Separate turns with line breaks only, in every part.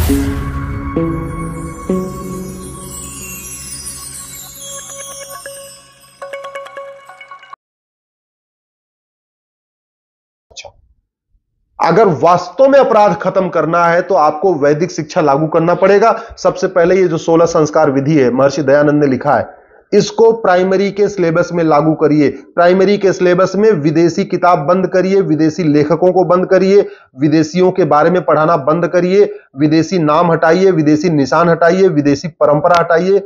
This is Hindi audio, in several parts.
अगर वास्तव में अपराध खत्म करना है तो आपको वैदिक शिक्षा लागू करना पड़ेगा। सबसे पहले ये जो 16 संस्कार विधि है महर्षि दयानंद ने लिखा है, इसको प्राइमरी के सिलेबस में लागू करिए। प्राइमरी के सिलेबस में विदेशी किताब बंद करिए, विदेशी लेखकों को बंद करिए, विदेशियों के बारे में पढ़ाना बंद करिए, विदेशी नाम हटाइए, विदेशी निशान हटाइए, विदेशी परंपरा हटाइए,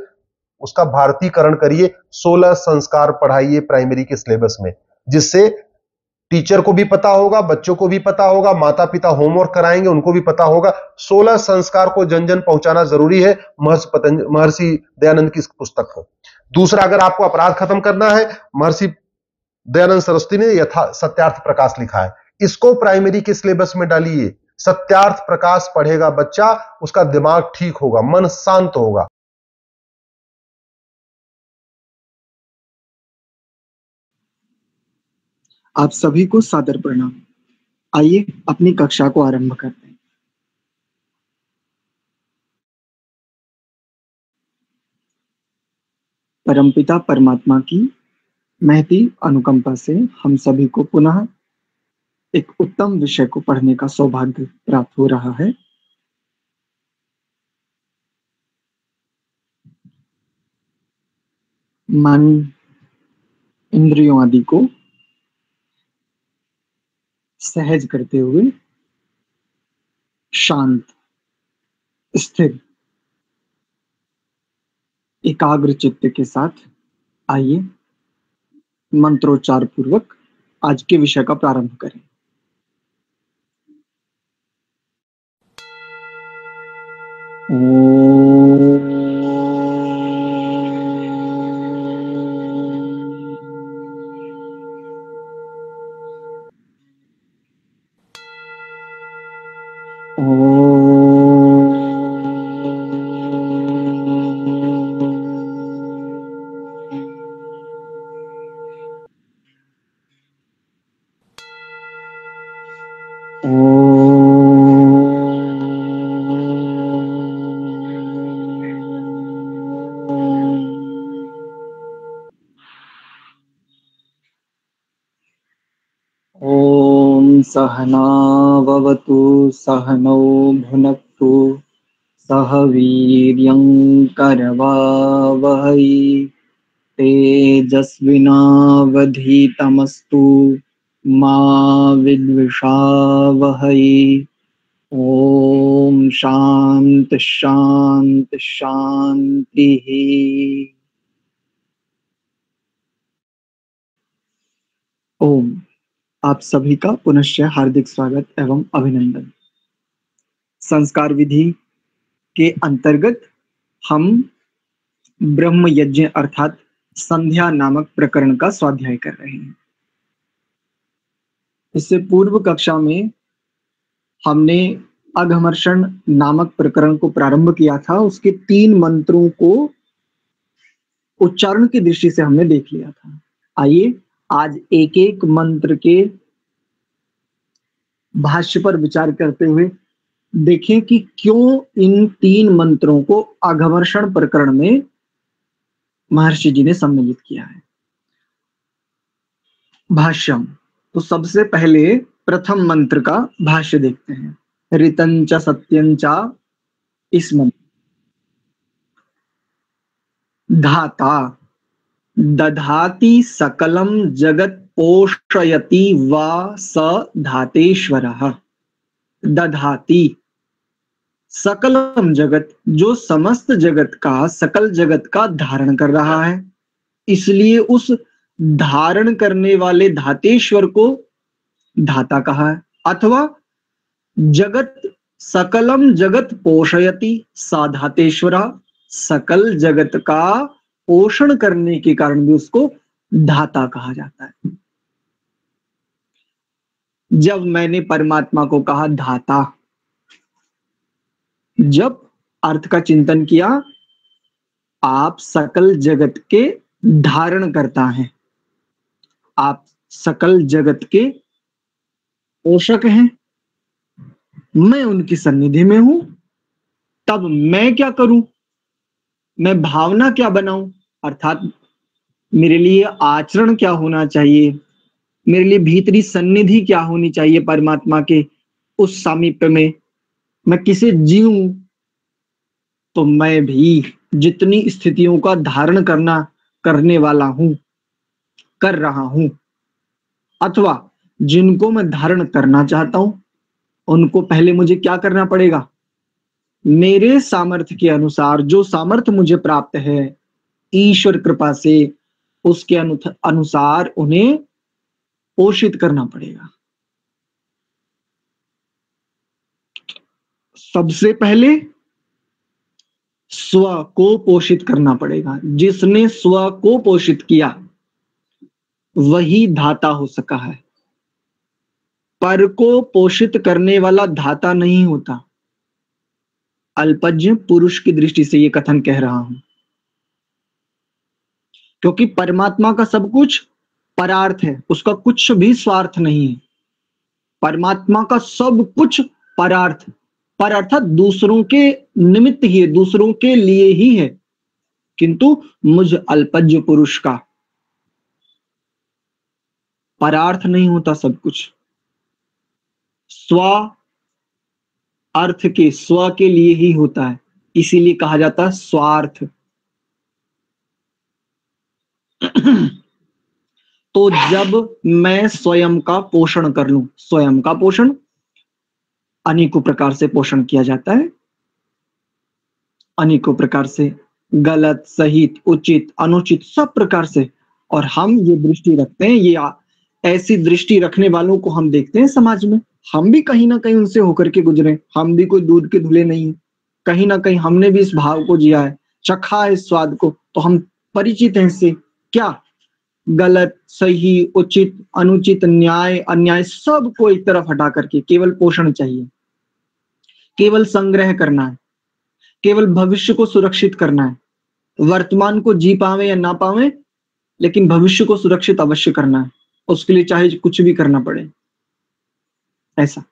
उसका भारतीकरण करिए। 16 संस्कार पढ़ाइए प्राइमरी के सिलेबस में, जिससे टीचर को भी पता होगा, बच्चों को भी पता होगा, माता पिता होमवर्क कराएंगे उनको भी पता होगा। 16 संस्कार को जन जन पहुंचाना जरूरी है, महर्षि दयानंद की इस पुस्तक को। दूसरा, अगर आपको अपराध खत्म करना है, महर्षि दयानंद सरस्वती ने सत्यार्थ प्रकाश लिखा है, इसको प्राइमरी के सिलेबस में डालिए। सत्यार्थ प्रकाश पढ़ेगा बच्चा, उसका दिमाग ठीक होगा, मन शांत होगा।
आप सभी को सादर प्रणाम। आइए अपनी कक्षा को आरंभ करते हैं। परमपिता परमात्मा की महती अनुकंपा से हम सभी को पुनः एक उत्तम विषय को पढ़ने का सौभाग्य प्राप्त हो रहा है। मन, इंद्रियों आदि को सहज करते हुए शांत, स्थिर, एकाग्र चित्त के साथ आइए मंत्रोच्चार पूर्वक आज के विषय का प्रारंभ करें। सहना भवतु सहनौ भुनक्तु सह वीर्यं करवावहै तेजस्विनावधीतमस्तु मा विद्विषावहै। ओम शांति शांति शांति। ओम। आप सभी का पुनश्च हार्दिक स्वागत एवं अभिनंदन। संस्कार विधि के अंतर्गत हम ब्रह्म यज्ञ अर्थात संध्या नामक प्रकरण का स्वाध्याय कर रहे हैं। इससे पूर्व कक्षा में हमने अघमर्षण नामक प्रकरण को प्रारंभ किया था। उसके 3 मंत्रों को उच्चारण की दृष्टि से हमने देख लिया था। आइए आज एक एक मंत्र के भाष्य पर विचार करते हुए देखें कि क्यों इन 3 मंत्रों को अघमर्षण प्रकरण में महर्षि जी ने सम्मिलित किया है। भाष्यम। तो सबसे पहले प्रथम मंत्र का भाष्य देखते हैं। ऋतंच सत्यंचा, इस मंत्र धाता दधाति सकलम जगत पोषयति वा स धातेश्वरः। दधाति सकलम जगत, जो समस्त जगत का, सकल जगत का धारण कर रहा है, इसलिए उस धारण करने वाले धातेश्वर को धाता कहा है। अथवा जगत सकलम जगत पोषयति सा धातेश्वरा, सकल जगत का पोषण करने के कारण भी उसको धाता कहा जाता है। जब मैंने परमात्मा को कहा धाता, जब अर्थ का चिंतन किया, आप सकल जगत के धारण करता हैं, आप सकल जगत के पोषक हैं, मैं उनकी सन्निधि में हूं, तब मैं क्या करूं, मैं भावना क्या बनाऊं, अर्थात मेरे लिए आचरण क्या होना चाहिए, मेरे लिए भीतरी सन्निधि क्या होनी चाहिए परमात्मा के उस सामीप्य में, मैं किसे जीऊं। तो मैं भी जितनी स्थितियों का धारण करने वाला हूं, कर रहा हूं, अथवा जिनको मैं धारण करना चाहता हूं, उनको पहले मुझे क्या करना पड़ेगा, मेरे सामर्थ्य के अनुसार जो सामर्थ्य मुझे प्राप्त है ईश्वर कृपा से, उसके अनुसार उन्हें पोषित करना पड़ेगा। सबसे पहले स्व को पोषित करना पड़ेगा। जिसने स्व को पोषित किया वही धाता हो सका है। पर को पोषित करने वाला धाता नहीं होता। अल्पज्ञ पुरुष की दृष्टि से ये कथन कह रहा हूं, क्योंकि परमात्मा का सब कुछ परार्थ है, उसका कुछ भी स्वार्थ नहीं है। परमात्मा का सब कुछ परार्थ, पर अर्थात दूसरों के निमित्त ही है, दूसरों के लिए ही है। किंतु मुझ अल्पज्ञ पुरुष का परार्थ नहीं होता सब कुछ। स्व अर्थ के स्व के लिए ही होता है, इसीलिए कहा जाता है स्वार्थ। तो जब मैं स्वयं का पोषण कर लूं, स्वयं का पोषण अनेकों प्रकार से पोषण किया जाता है, अनेकों प्रकार से, गलत, सही, उचित, अनुचित, सब प्रकार से। और हम ये दृष्टि रखते हैं, ये ऐसी दृष्टि रखने वालों को हम देखते हैं समाज में। हम भी कहीं ना कहीं उनसे होकर के गुजरे, हम भी कोई दूध के धुले नहीं है, कहीं ना कहीं हमने भी इस भाव को जिया है, चखा है इस स्वाद को, तो हम परिचित हैं इससे। क्या गलत, सही, उचित, अनुचित, न्याय, अन्याय, सब को एक तरफ हटा करके केवल पोषण चाहिए, केवल संग्रह करना है, केवल भविष्य को सुरक्षित करना है। वर्तमान को जी पावे या ना पावे, लेकिन भविष्य को सुरक्षित अवश्य करना है, उसके लिए चाहे कुछ भी करना पड़े। ऐसा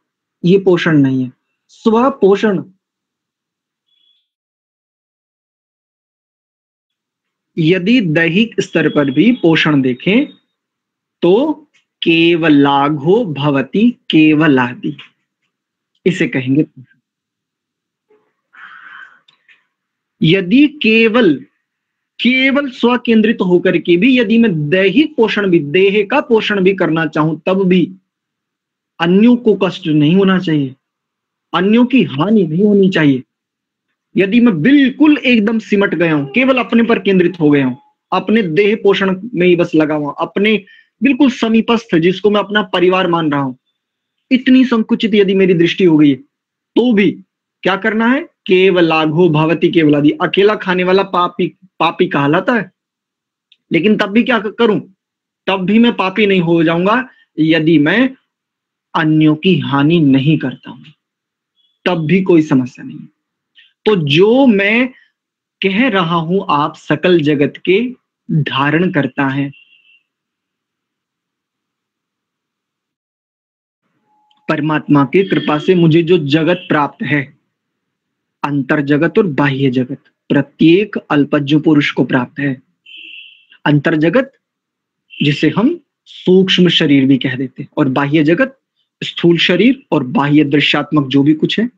ये पोषण नहीं है। स्व पोषण, यदि दैहिक स्तर पर भी पोषण देखें तो केवलाघो भवति केवलादि, इसे कहेंगे। यदि केवल स्व केंद्रित होकर के भी यदि मैं दैहिक पोषण भी, देह का पोषण भी करना चाहूं, तब भी अन्यों को कष्ट नहीं होना चाहिए, अन्यों की हानि नहीं होनी चाहिए। यदि मैं बिल्कुल एकदम सिमट गया हूं, केवल अपने पर केंद्रित हो गया हूं, अपने देह पोषण में ही बस लगा हुआ, अपने बिल्कुल समीपस्थ जिसको मैं अपना परिवार मान रहा हूं, इतनी संकुचित यदि मेरी दृष्टि हो गई है, तो भी क्या करना है, केवलाघो भवति केवलादि। अकेला खाने वाला पापी कहलाता है, लेकिन तब भी क्या करूं, तब भी मैं पापी नहीं हो जाऊंगा यदि मैं अन्यों की हानि नहीं करता हूं, तब भी कोई समस्या नहीं। तो जो मैं कह रहा हूं आप सकल जगत के धारण करता है। परमात्मा की कृपा से मुझे जो जगत प्राप्त है, अंतर जगत और बाह्य जगत, प्रत्येक अल्पज्ञ पुरुष को प्राप्त है। अंतर जगत जिसे हम सूक्ष्म शरीर भी कह देते हैं, और बाह्य जगत स्थूल शरीर और बाह्य दृश्यात्मक जो भी कुछ है।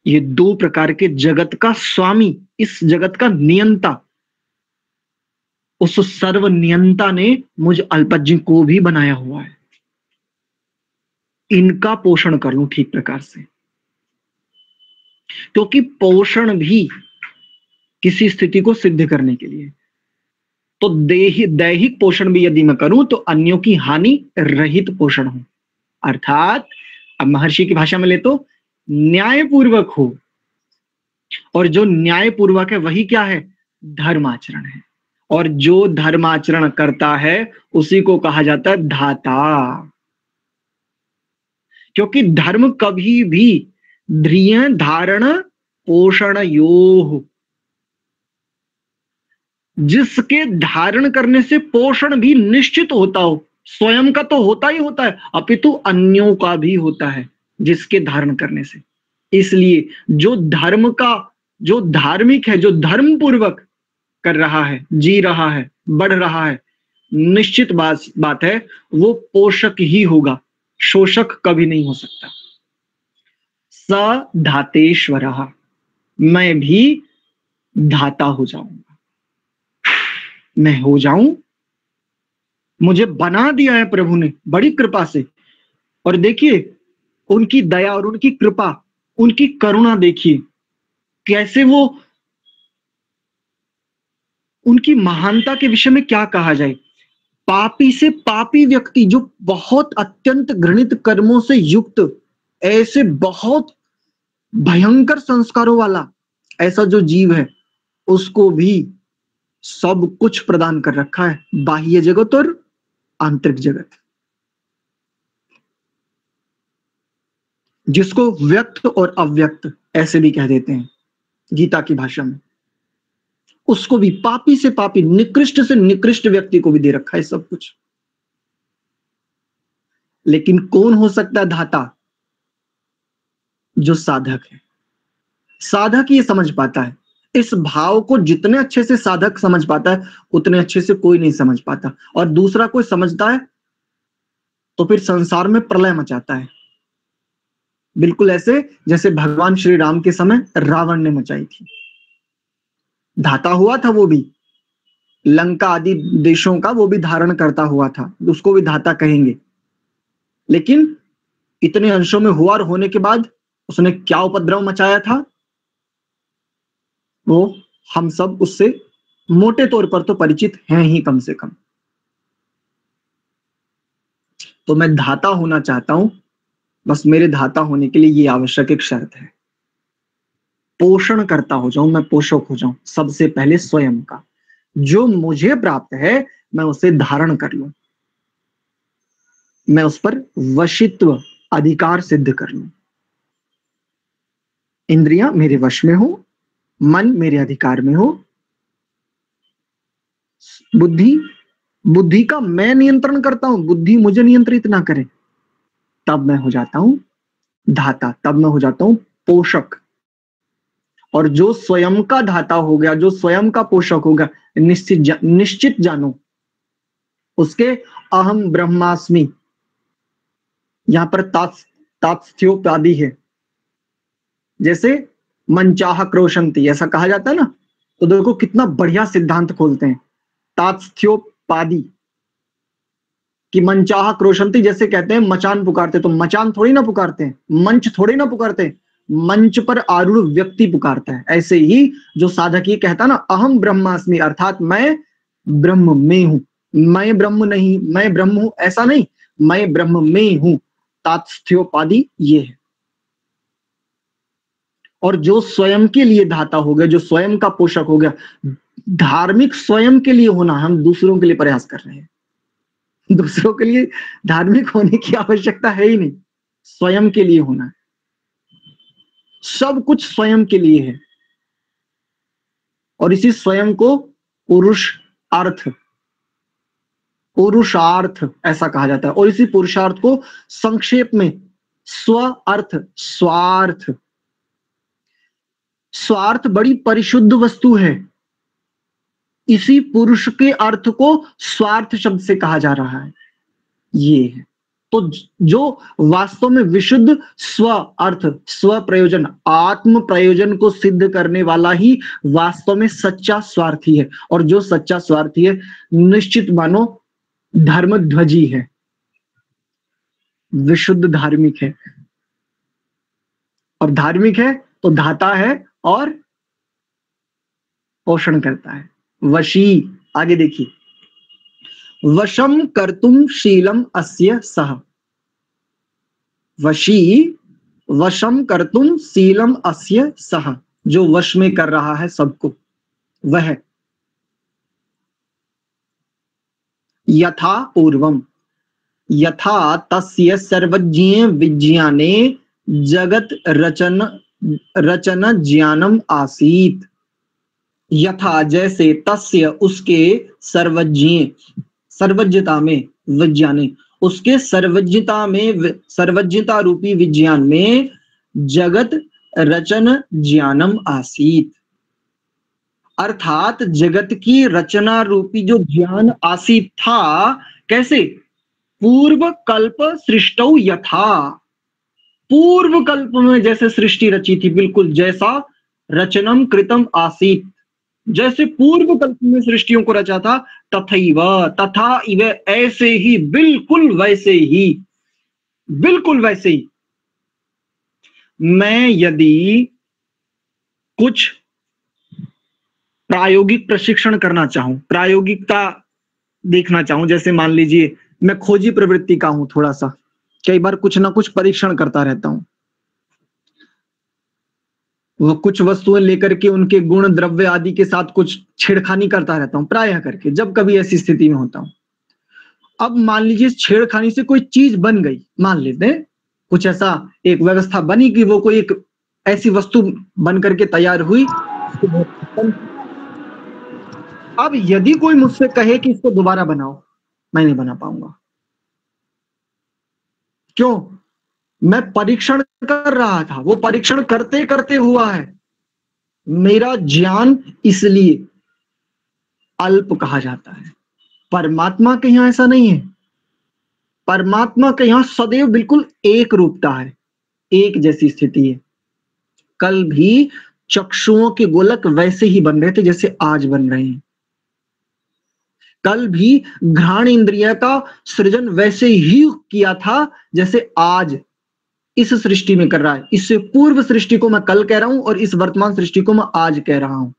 ये दो प्रकार के जगत का स्वामी, इस जगत का नियंता, उस सर्व नियंता ने मुझ अल्पज्ञ को भी बनाया हुआ है। इनका पोषण कर लूं ठीक प्रकार से, क्योंकि पोषण भी किसी स्थिति को सिद्ध करने के लिए। तो दैहिक पोषण भी यदि मैं करूं तो अन्यों की हानि रहित पोषण हो, अर्थात अब महर्षि की भाषा में ले तो न्यायपूर्वक हो। और जो न्यायपूर्वक है वही क्या है, धर्माचरण है। और जो धर्माचरण करता है उसी को कहा जाता है धाता। क्योंकि धर्म कभी भी ध्रिय धारण पोषण योह, जिसके धारण करने से पोषण भी निश्चित होता हो, स्वयं का तो होता ही होता है, अपितु अन्यों का भी होता है जिसके धारण करने से। इसलिए जो धर्म का, जो धार्मिक है, जो धर्म पूर्वक कर रहा है, जी रहा है, बढ़ रहा है, निश्चित बात है वो पोषक ही होगा, शोषक कभी नहीं हो सकता। स धातेश्वरः, मैं भी धाता हो जाऊंगा, मैं हो जाऊं, मुझे बना दिया है प्रभु ने बड़ी कृपा से। और देखिए उनकी दया और उनकी कृपा, उनकी करुणा देखिए कैसे वो, उनकी महानता के विषय में क्या कहा जाए। पापी से पापी व्यक्ति जो बहुत अत्यंत घृणित कर्मों से युक्त, ऐसे बहुत भयंकर संस्कारों वाला ऐसा जो जीव है, उसको भी सब कुछ प्रदान कर रखा है, बाह्य जगत और आंतरिक जगत, जिसको व्यक्त और अव्यक्त ऐसे भी कह देते हैं गीता की भाषा में। उसको भी पापी से पापी, निकृष्ट से निकृष्ट व्यक्ति को भी दे रखा है सब कुछ। लेकिन कौन हो सकता है धाता? जो साधक है। साधक ये समझ पाता है, इस भाव को जितने अच्छे से साधक समझ पाता है उतने अच्छे से कोई नहीं समझ पाता। और दूसरा कोई समझता है तो फिर संसार में प्रलय मचाता है, बिल्कुल ऐसे जैसे भगवान श्री राम के समय रावण ने मचाई थी। धाता हुआ था वो भी, लंका आदि देशों का वो भी धारण करता हुआ था, उसको भी धाता कहेंगे। लेकिन इतने अंशों में हुआ और होने के बाद उसने क्या उपद्रव मचाया था, वो हम सब उससे मोटे तौर पर तो परिचित हैं ही कम से कम। तो मैं धाता होना चाहता हूं, बस मेरे धाता होने के लिए ये आवश्यक एक शर्त है, पोषण करता हो जाऊं, मैं पोषक हो जाऊं सबसे पहले स्वयं का। जो मुझे प्राप्त है मैं उसे धारण कर लूं, मैं उस पर वशित्व अधिकार सिद्ध कर लूं। इंद्रियां मेरे वश में हो, मन मेरे अधिकार में हो, बुद्धि का मैं नियंत्रण करता हूं, बुद्धि मुझे नियंत्रित ना करे, तब मैं हो जाता हूं धाता, तब मैं हो जाता हूं पोषक। और जो स्वयं का धाता हो गया, जो स्वयं का पोषक हो गया, निश्चित जानो उसके अहम ब्रह्मास्मि, यहां पर तात्स्थ्योपाधि है। जैसे मनचाह क्रोशंति ऐसा कहा जाता है ना, तो देखो कितना बढ़िया सिद्धांत खोलते हैं तात्स्थ्योपाधि कि मनचाह क्रोशंति। जैसे कहते हैं मचान पुकारते, तो मचान थोड़ी ना पुकारते हैं, मंच थोड़ी ना पुकारते हैं, मंच पर आरूढ़ व्यक्ति पुकारता है। ऐसे ही जो साधक ये कहता ना अहम ब्रह्मास्मि, अर्थात मैं ब्रह्म में हूं, मैं ब्रह्म नहीं, मैं ब्रह्म हूं ऐसा नहीं, मैं ब्रह्म में हूं, तात्स्थ्योपाधि ये है। और जो स्वयं के लिए धाता हो गया, जो स्वयं का पोषक हो गया, धार्मिक स्वयं के लिए होना, हम दूसरों के लिए प्रयास कर रहे हैं, दूसरों के लिए धार्मिक होने की आवश्यकता है ही नहीं, स्वयं के लिए होना है, सब कुछ स्वयं के लिए है। और इसी स्वयं को पुरुषार्थ ऐसा कहा जाता है। और इसी पुरुषार्थ को संक्षेप में स्वार्थ बड़ी परिशुद्ध वस्तु है, इसी पुरुष के अर्थ को स्वार्थ शब्द से कहा जा रहा है। ये है तो जो वास्तव में विशुद्ध स्व अर्थ, स्व प्रयोजन, आत्म प्रयोजन को सिद्ध करने वाला ही वास्तव में सच्चा स्वार्थी है। और जो सच्चा स्वार्थी है निश्चित मानो धर्मध्वजी है, विशुद्ध धार्मिक है। और धार्मिक है तो धाता है और पोषण करता है। वशी, आगे देखिए, वशम कर्तुम शीलम अस्य सह, वशी वशम कर्तुम शीलम अस्य सह, जो वश में कर रहा है सबको वह। यथा पूर्वम, यथा तस्य सर्वज्ञ विज्ञाने जगत रचन ज्ञानम आसीत, यथा जैसे तस्य उसके सर्वज्ञता में, विज्ञाने उसके सर्वज्ञता में, सर्वज्ञता रूपी विज्ञान में, जगत रचन ज्ञानम आसीत, अर्थात जगत की रचना रूपी जो ज्ञान आसीत था, कैसे? पूर्व कल्प सृष्टौ यथा, पूर्व कल्प में जैसे सृष्टि रची थी, बिल्कुल जैसा रचनम कृतम आसीत, जैसे पूर्व कल्प में सृष्टियों को रचा था, तथैव, तथा इव, ऐसे ही, बिल्कुल वैसे ही, बिल्कुल वैसे ही। मैं यदि कुछ प्रायोगिक प्रशिक्षण करना चाहूं, प्रायोगिकता देखना चाहूं, जैसे मान लीजिए मैं खोजी प्रवृत्ति का हूं, थोड़ा सा कई बार कुछ ना कुछ परीक्षण करता रहता हूं, वो कुछ वस्तुएं लेकर के उनके गुण द्रव्य आदि के साथ कुछ छेड़खानी करता रहता हूं, प्रायः करके, जब कभी ऐसी स्थिति में होता हूं। अब मान लीजिए छेड़खानी से कोई चीज बन गई, मान लेते हैं कुछ ऐसा एक व्यवस्था बनी कि वो कोई एक ऐसी वस्तु बन करके तैयार हुई। अब यदि कोई मुझसे कहे कि इसको दोबारा बनाओ, मैं नहीं बना पाऊंगा। क्यों? मैं परीक्षण कर रहा था, वो परीक्षण करते करते हुआ है। मेरा ज्ञान इसलिए अल्प कहा जाता है। परमात्मा के यहां ऐसा नहीं है। परमात्मा के यहां सदैव बिल्कुल एक रूपता है, एक जैसी स्थिति है। कल भी चक्षुओं के गोलक वैसे ही बन रहे थे जैसे आज बन रहे हैं। कल भी घ्राण इंद्रिय का सृजन वैसे ही किया था जैसे आज इस सृष्टि में कर रहा है। इससे पूर्व सृष्टि को मैं कल कह रहा हूं और इस वर्तमान सृष्टि को मैं आज कह रहा हूं।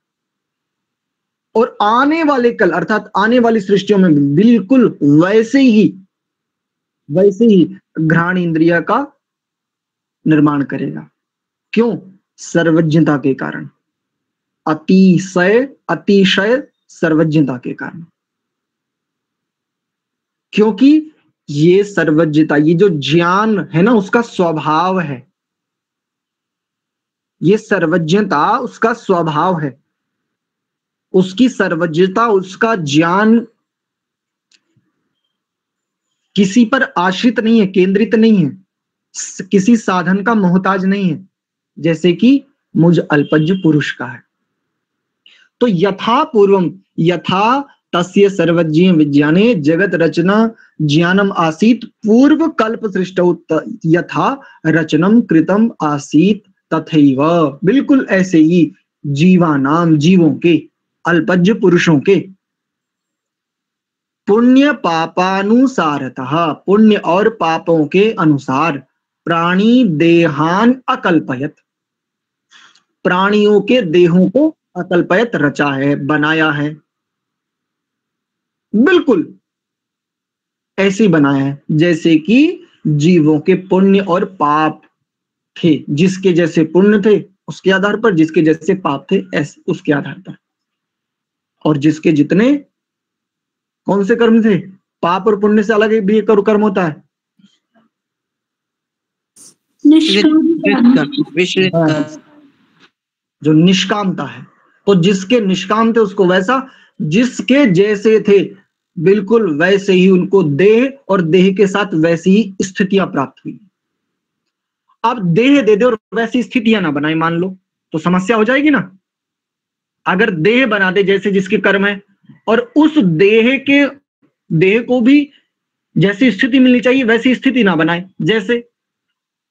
और आने वाले कल अर्थात आने वाली सृष्टियों में बिल्कुल वैसे ही घ्राण इंद्रिय का निर्माण करेगा। क्यों? सर्वज्ञता के कारण, अतिशय सर्वज्ञता के कारण। क्योंकि ये सर्वज्ञता, ये जो ज्ञान है ना, उसका स्वभाव है। ये सर्वज्ञता उसका स्वभाव है। उसकी सर्वज्ञता, उसका ज्ञान किसी पर आश्रित नहीं है, केंद्रित नहीं है, किसी साधन का मोहताज नहीं है, जैसे कि मुझ अल्पज्ञ पुरुष का है। तो यथा पूर्वम, यथा तस्य सर्वज्ञ विज्ञाने जगत रचना ज्ञानम आसीत पूर्व कल्प सृष्टौ यथा रचनम कृतम आसीत तथैव, बिल्कुल ऐसे ही जीवानाम, जीवों के, अल्पज्ञ पुरुषों के, पुण्य पापानुसारतः, पुण्य और पापों के अनुसार, प्राणी देहान अकल्पयत, प्राणियों के देहों को अकल्पयत रचा है, बनाया है, बिल्कुल ऐसे ही बनाया है जैसे कि जीवों के पुण्य और पाप थे। जिसके जैसे पुण्य थे उसके आधार पर, जिसके जैसे पाप थे ऐसे उसके आधार पर, और जिसके जितने कौन से कर्म थे, पाप और पुण्य से अलग भी एक कर्म होता है, जो निष्कामता है। तो जिसके निष्काम थे उसको वैसा, जिसके जैसे थे बिल्कुल वैसे ही उनको देह और देह के साथ वैसी ही स्थितियां प्राप्त हुई। अब देह दे दे और वैसी स्थितियां ना बनाए मान लो, तो समस्या हो जाएगी ना। अगर देह बना दे जैसे जिसके कर्म है, और उस देह को भी जैसी स्थिति मिलनी चाहिए वैसी स्थिति ना बनाए, जैसे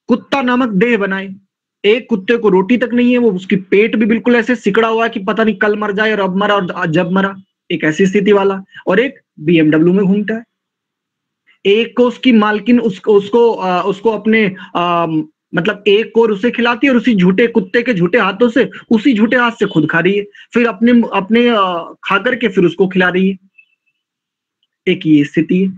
कुत्ता नामक देह बनाए, एक कुत्ते को रोटी तक नहीं है, वो उसकी पेट भी बिल्कुल ऐसे सिकड़ा हुआ है कि पता नहीं कल मर जाए और अब मरा और जब मरा, एक ऐसी स्थिति वाला। और एक BMW में घूमता है, एक को उसकी मालकिन उसको अपने मतलब एक को उसे खिलाती है और उसी झूठे कुत्ते के झूठे हाथों से, उसी झूठे हाथ से खुद खा रही है, फिर अपने खा करके फिर उसको खिला रही है। एक ये स्थिति है।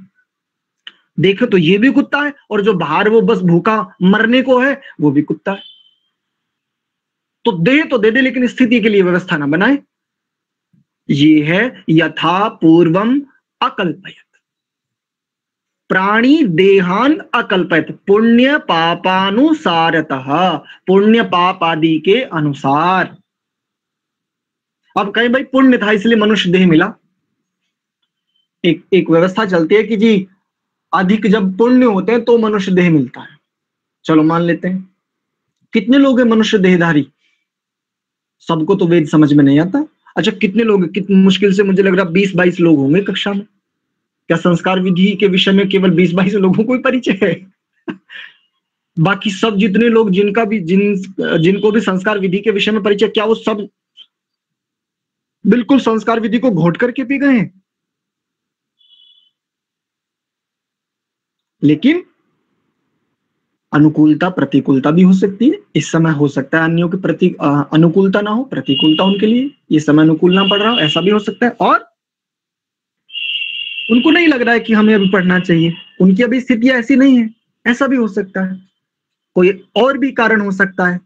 देखो तो ये भी कुत्ता है, और जो बाहर वो बस भूखा मरने को है वो भी कुत्ता है। तो दे दे लेकिन स्थिति के लिए व्यवस्था ना बनाए। ये है यथा पूर्वम अकल्पयत, प्राणी देहान अकल्पयत, पुण्य पापानुसारतः, पुण्य पाप आदि के अनुसार। अब कहीं भाई पुण्य था इसलिए मनुष्य देह मिला, एक व्यवस्था चलती है कि जी अधिक जब पुण्य होते हैं तो मनुष्य देह मिलता है, चलो मान लेते हैं। कितने लोग हैं मनुष्य देहधारी? सबको तो वेद समझ में नहीं आता। अच्छा, कितने लोग, कितनी मुश्किल से मुझे लग रहा 20-22 लोग होंगे कक्षा में। क्या संस्कार विधि के विषय में केवल 20-22 लोगों को ही परिचय है? बाकी सब जितने लोग जिनको भी संस्कार विधि के विषय में परिचय, क्या वो सब बिल्कुल संस्कार विधि को घोट करके पी गए हैं? लेकिन अनुकूलता प्रतिकूलता भी हो सकती है। इस समय हो सकता है अन्यों के प्रति अनुकूलता ना हो, प्रतिकूलता उनके लिए, ये समय अनुकूल ना पड़ रहा हो, ऐसा भी हो सकता है। और उनको नहीं लग रहा है कि हमें अभी पढ़ना चाहिए, उनकी अभी स्थिति ऐसी नहीं है, ऐसा भी हो सकता है। कोई और भी कारण हो सकता है,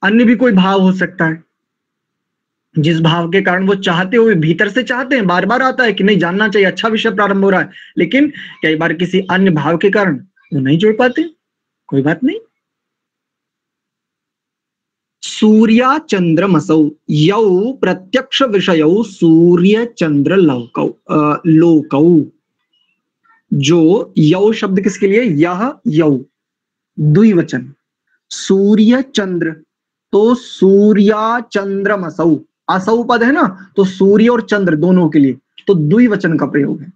अन्य भी कोई भाव हो सकता है, जिस भाव के कारण वो चाहते हुए, भीतर से चाहते हैं, बार बार आता है कि नहीं जानना चाहिए, अच्छा विषय प्रारंभ हो रहा है, लेकिन कई बार किसी अन्य भाव के कारण वो नहीं जोड़ पाते। कोई बात नहीं। सूर्या चंद्रमसौ यौ प्रत्यक्ष विषयौ सूर्य चंद्र लोकौ। जो यौ शब्द किसके लिए? यह यौ द्विवचन, सूर्य चंद्र, तो सूर्या चंद्रमसौ, असौ पद है ना, तो सूर्य और चंद्र दोनों के लिए, तो द्विवचन का प्रयोग है।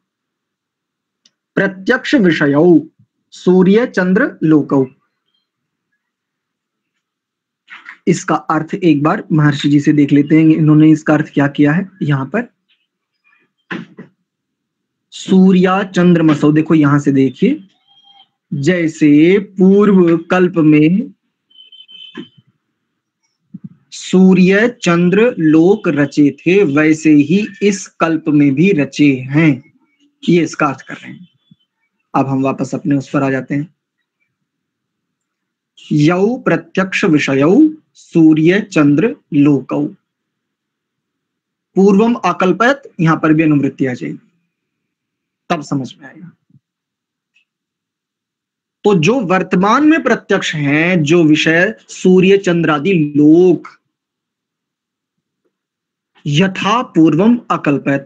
प्रत्यक्ष विषयौ सूर्य चंद्र लोकौ। इसका अर्थ एक बार महर्षि जी से देख लेते हैं, इन्होंने इसका अर्थ क्या किया है। यहां पर सूर्या चंद्रमसौ, देखो यहां से देखिए, जैसे पूर्व कल्प में सूर्य चंद्र लोक रचे थे, वैसे ही इस कल्प में भी रचे हैं, ये इसका अर्थ कर रहे हैं। अब हम वापस अपने उस पर आ जाते हैं। यौ प्रत्यक्ष विषयौ सूर्य चंद्र लोकौ। पूर्वम अकल्पयत, यहां पर भी अनुवृत्ति आ जाएगी, तब समझ में आएगा। तो जो वर्तमान में प्रत्यक्ष हैं, जो विषय सूर्य चंद्र आदि लोक, यथा पूर्वम अकल्पयत,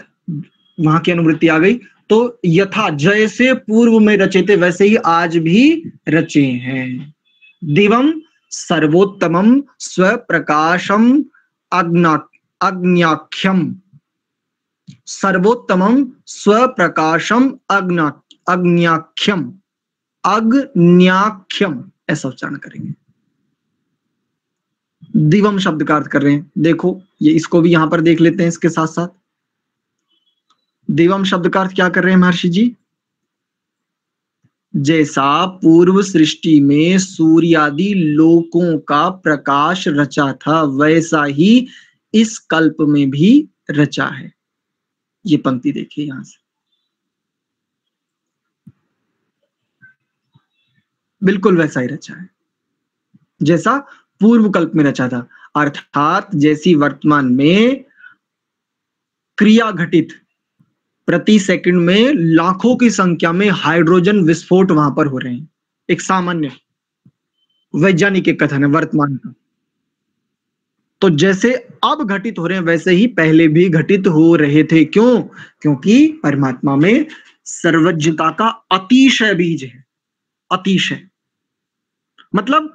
वहां की अनुवृत्ति आ गई। तो यथा, जैसे पूर्व में रचे थे वैसे ही आज भी रचे हैं। दिवम सर्वोत्तमम स्वप्रकाशम अग्न्याख्यम, सर्वोत्तमम स्वप्रकाशम अग्न्याख्यम, अग्न्याख्यम ऐसा उच्चारण करेंगे। दिवम शब्द का अर्थ कर रहे हैं, देखो ये, इसको भी यहां पर देख लेते हैं इसके साथ साथ। दिवम शब्द का अर्थ क्या कर रहे हैं महर्षि जी? जैसा पूर्व सृष्टि में सूर्य आदि लोकों का प्रकाश रचा था, वैसा ही इस कल्प में भी रचा है। ये पंक्ति देखिए यहां से, बिल्कुल वैसा ही रचा है जैसा पूर्व कल्प में रचा था। अर्थात जैसी वर्तमान में क्रिया घटित, प्रति सेकंड में लाखों की संख्या में हाइड्रोजन विस्फोट वहां पर हो रहे हैं, एक सामान्य वैज्ञानिक एक कथन है वर्तमान का। तो जैसे अब घटित हो रहे हैं वैसे ही पहले भी घटित हो रहे थे। क्यों? क्योंकि परमात्मा में सर्वज्ञता का अतिशय बीज है। अतिशय मतलब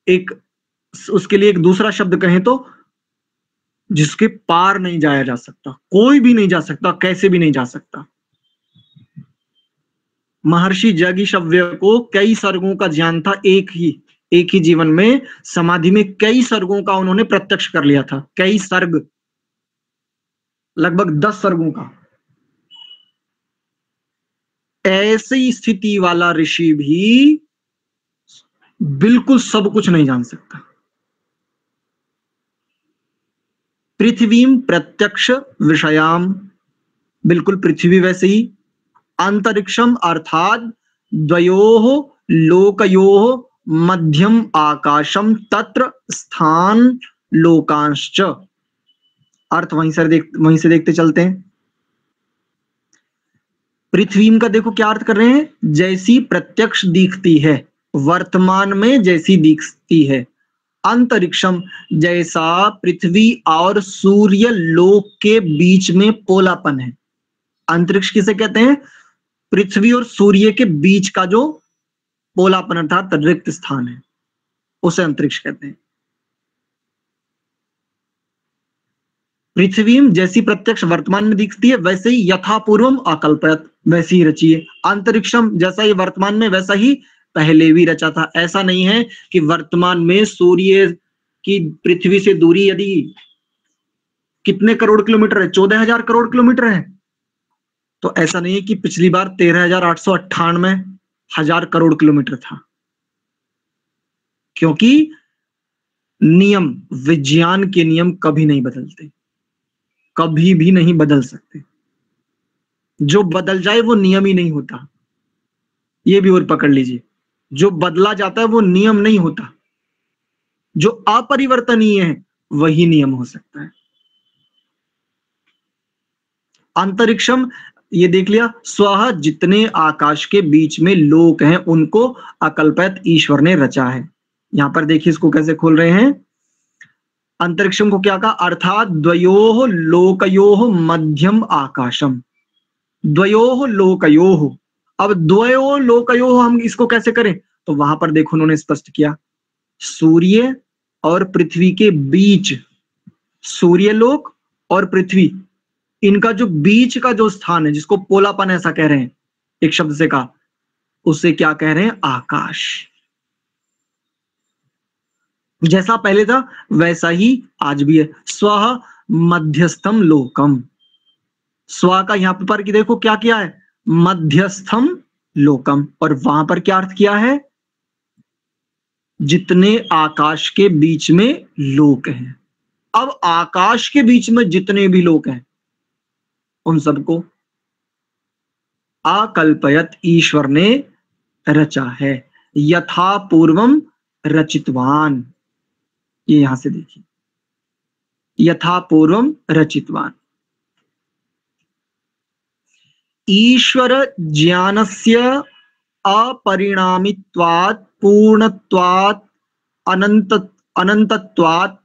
एक, उसके लिए एक दूसरा शब्द कहें तो जिसके पार नहीं जाया जा सकता, कोई भी नहीं जा सकता, कैसे भी नहीं जा सकता। महर्षि जागीशव्य को कई सर्गों का ज्ञान था, एक ही जीवन में समाधि में कई सर्गों का उन्होंने प्रत्यक्ष कर लिया था। कई सर्ग, लगभग 10 सर्गों का। ऐसी स्थिति वाला ऋषि भी बिल्कुल सब कुछ नहीं जान सकता। पृथ्वीम प्रत्यक्ष विषयाम, बिल्कुल पृथ्वी वैसे ही। अंतरिक्षम अर्थात द्वयोः लोकयोः मध्यम आकाशम तत्र स्थान लोकांश्च। अर्थ वहीं से देखते चलते हैं। पृथ्वी का देखो क्या अर्थ कर रहे हैं? जैसी प्रत्यक्ष दिखती है, वर्तमान में जैसी दिखती है। अंतरिक्षम, जैसा पृथ्वी और सूर्य लोक के बीच में पोलापन है। अंतरिक्ष किसे कहते हैं? पृथ्वी और सूर्य के बीच का जो पोलापन अर्थात रिक्त स्थान है। उसे अंतरिक्ष कहते हैं। पृथ्वी जैसी प्रत्यक्ष वर्तमान में दिखती है वैसे ही यथापूर्वम अकल्पयत, वैसे ही रची है। अंतरिक्षम जैसा ही वर्तमान में वैसा ही पहले भी रचा था। ऐसा नहीं है कि वर्तमान में सूर्य की पृथ्वी से दूरी यदि कितने करोड़ किलोमीटर है, 14,000 करोड़ किलोमीटर है, तो ऐसा नहीं है कि पिछली बार 13,898 करोड़ किलोमीटर था। क्योंकि नियम, विज्ञान के नियम कभी नहीं बदलते, कभी भी नहीं बदल सकते। जो बदल जाए वो नियम ही नहीं होता, ये भी और पकड़ लीजिए। जो बदला जाता है वो नियम नहीं होता, जो अपरिवर्तनीय है वही नियम हो सकता है। अंतरिक्षम, ये देख लिया, स्वः जितने आकाश के बीच में लोक हैं उनको अकल्पित ईश्वर ने रचा है। यहां पर देखिए इसको कैसे खोल रहे हैं। अंतरिक्षम को क्या कहा, अर्थात द्वयोः लोकयोः मध्यम आकाशम। द्वयोः लोकयोः, अब द्वयोः लोकयोः हम इसको कैसे करें, तो वहां पर देखो उन्होंने स्पष्ट किया, सूर्य और पृथ्वी के बीच, सूर्यलोक और पृथ्वी, इनका जो बीच का जो स्थान है, जिसको पोलापन ऐसा कह रहे हैं, एक शब्द से कहा, उसे क्या कह रहे हैं, आकाश। जैसा पहले था वैसा ही आज भी है। स्व मध्यस्थम लोकम, स्व का यहां पर कि देखो क्या किया है, मध्यस्थम लोकम, और वहां पर क्या अर्थ किया है, जितने आकाश के बीच में लोक हैं। अब आकाश के बीच में जितने भी लोक हैं उन सबको अकल्पयत ईश्वर ने रचा है। यथा पूर्वम रचितवान, ये यहां से देखिए, यथा पूर्वम रचितवान। ईश्वर ज्ञानस्य अपरिणामित्वात् पूर्णत्वात् अनंतत्वात्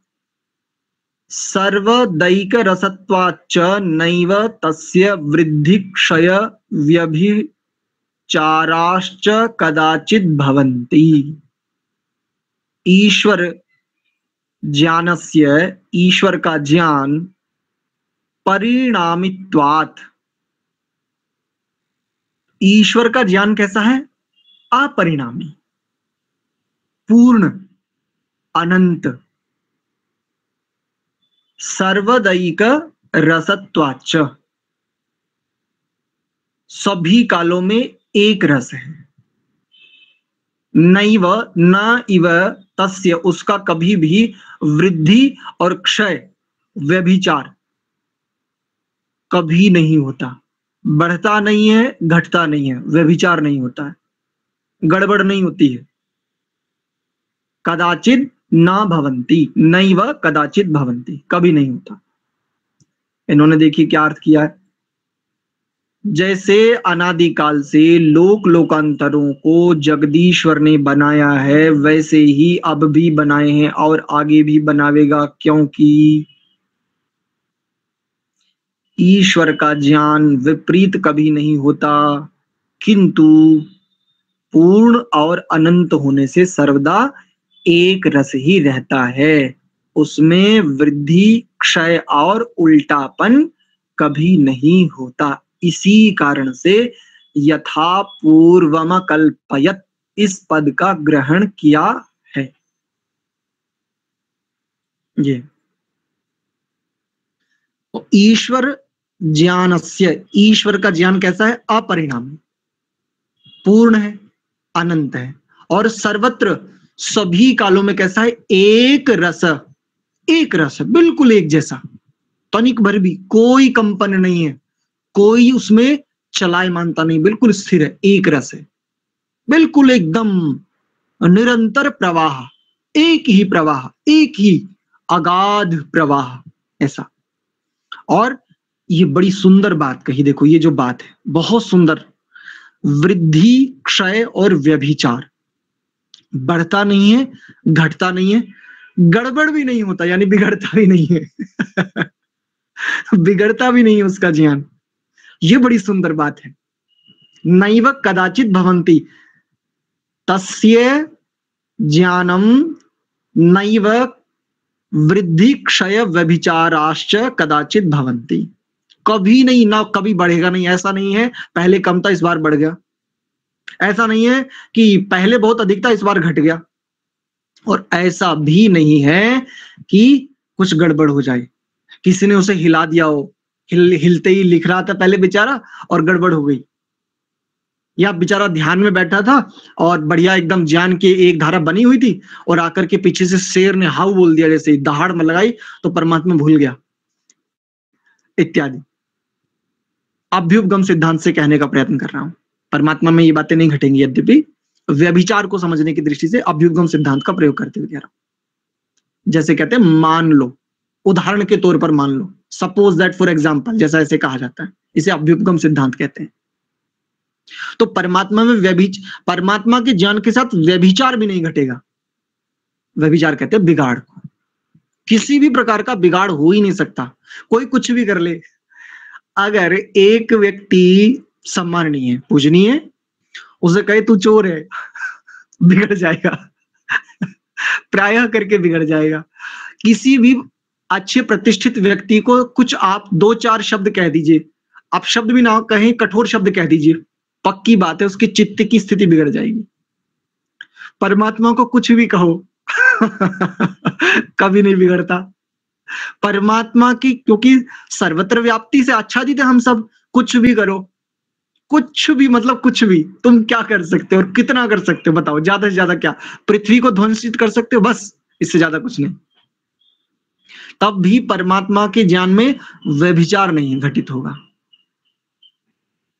सर्वदैकरसत्वाच्च नैव तस्य वृद्धि क्षय व्यभिचाराश्च कदाचित् भवन्ति। ईश्वर ज्ञानस्य, ईश्वर का ज्ञान, परिणामित्वात्, ईश्वर का ज्ञान कैसा है, अपरिणामी, पूर्ण, अनंत, सर्वदैक रसत्वाच्च, सभी कालों में एक रस है। नैव न इव तस्य, उसका कभी भी वृद्धि और क्षय, व्यभिचार कभी नहीं होता, बढ़ता नहीं है, घटता नहीं है, व्यभिचार नहीं होता है, गड़बड़ नहीं होती है। कदाचित ना भवंती, नैव कदाचित भवंती, कभी नहीं होता। इन्होंने देखिए क्या अर्थ किया है, जैसे अनादिकाल से लोक लोकांतरों को जगदीश्वर ने बनाया है वैसे ही अब भी बनाए हैं और आगे भी बनावेगा, क्योंकि ईश्वर का ज्ञान विपरीत कभी नहीं होता, किंतु पूर्ण और अनंत होने से सर्वदा एक रस ही रहता है, उसमें वृद्धि, क्षय और उल्टापन कभी नहीं होता। इसी कारण से यथा पूर्वम कल्पयत इस पद का ग्रहण किया है। ये तो ईश्वर ज्ञानस्य, ईश्वर का ज्ञान कैसा है, अपरिणामी, पूर्ण है, अनंत है, और सर्वत्र सभी कालों में कैसा है, एक रस, एक रस है, बिल्कुल एक जैसा, तनिक भर भी कोई कंपन नहीं है, कोई उसमें चलाए मानता नहीं, बिल्कुल स्थिर है, एक रस है, बिल्कुल एकदम निरंतर प्रवाह, एक ही प्रवाह, एक ही अगाध प्रवाह, ऐसा। और ये बड़ी सुंदर बात कही, देखो ये जो बात है बहुत सुंदर, वृद्धि, क्षय और व्यभिचार, बढ़ता नहीं है, घटता नहीं है, गड़बड़ भी नहीं होता, यानी बिगड़ता भी नहीं है बिगड़ता भी नहीं है उसका ज्ञान, ये बड़ी सुंदर बात है। नैव कदाचित भवन्ति, तस्य ज्ञानम नैव वृद्धि क्षय व्यभिचाराश्च कदाचित भवन्ति। कभी नहीं, ना कभी बढ़ेगा नहीं। ऐसा नहीं है पहले कम था इस बार बढ़ गया, ऐसा नहीं है कि पहले बहुत अधिक था इस बार घट गया, और ऐसा भी नहीं है कि कुछ गड़बड़ हो जाए, किसी ने उसे हिला दिया हो, हिलते ही लिख रहा था पहले बेचारा और गड़बड़ हो गई, या बेचारा ध्यान में बैठा था और बढ़िया एकदम ज्ञान की एक धारा बनी हुई थी और आकर के पीछे से शेर ने हाउ बोल दिया, जैसे दहाड़ में लगाई तो परमात्मा भूल गया, इत्यादि। अभ्युपगम सिद्धांत से कहने का प्रयत्न कर रहा हूं, परमात्मा में ये बातें नहीं घटेंगी, यद्यपि व्यभिचार को समझने की दृष्टि से अभ्युपगम सिद्धांत का प्रयोग करते हुए कह रहा हूं। जैसे कहते हैं मान लो, उदाहरण के तौर पर मान लो, सपोज दैट, फॉर एग्जाम्पल, जैसा ऐसे कहा जाता है, इसे अभ्युपगम सिद्धांत कहते हैं। तो परमात्मा में परमात्मा के ज्ञान के साथ व्यभिचार भी नहीं घटेगा। व्यभिचार कहते हैं बिगाड़ को, किसी भी प्रकार का बिगाड़ हो ही नहीं सकता, कोई कुछ भी कर ले। अगर एक व्यक्ति सम्माननीय है, पूजनीय, उसे कहे तू चोर है, बिगड़ जाएगा, प्रायः करके बिगड़ जाएगा। किसी भी अच्छे प्रतिष्ठित व्यक्ति को कुछ आप 2-4 शब्द कह दीजिए, आप शब्द भी ना कहें, कठोर शब्द कह दीजिए, पक्की बात है उसकी चित्त की स्थिति बिगड़ जाएगी। परमात्मा को कुछ भी कहो कभी नहीं बिगड़ता। परमात्मा की, क्योंकि सर्वत्र व्याप्ति से आच्छादित है हम सब, कुछ भी करो, कुछ भी, मतलब कुछ भी, तुम क्या कर सकते हो और कितना कर सकते हो बताओ? ज्यादा से ज्यादा क्या? पृथ्वी को ध्वंसित कर सकते हो, बस, इससे ज्यादा कुछ नहीं। तब भी परमात्मा के ज्ञान में व्यभिचार नहीं घटित होगा,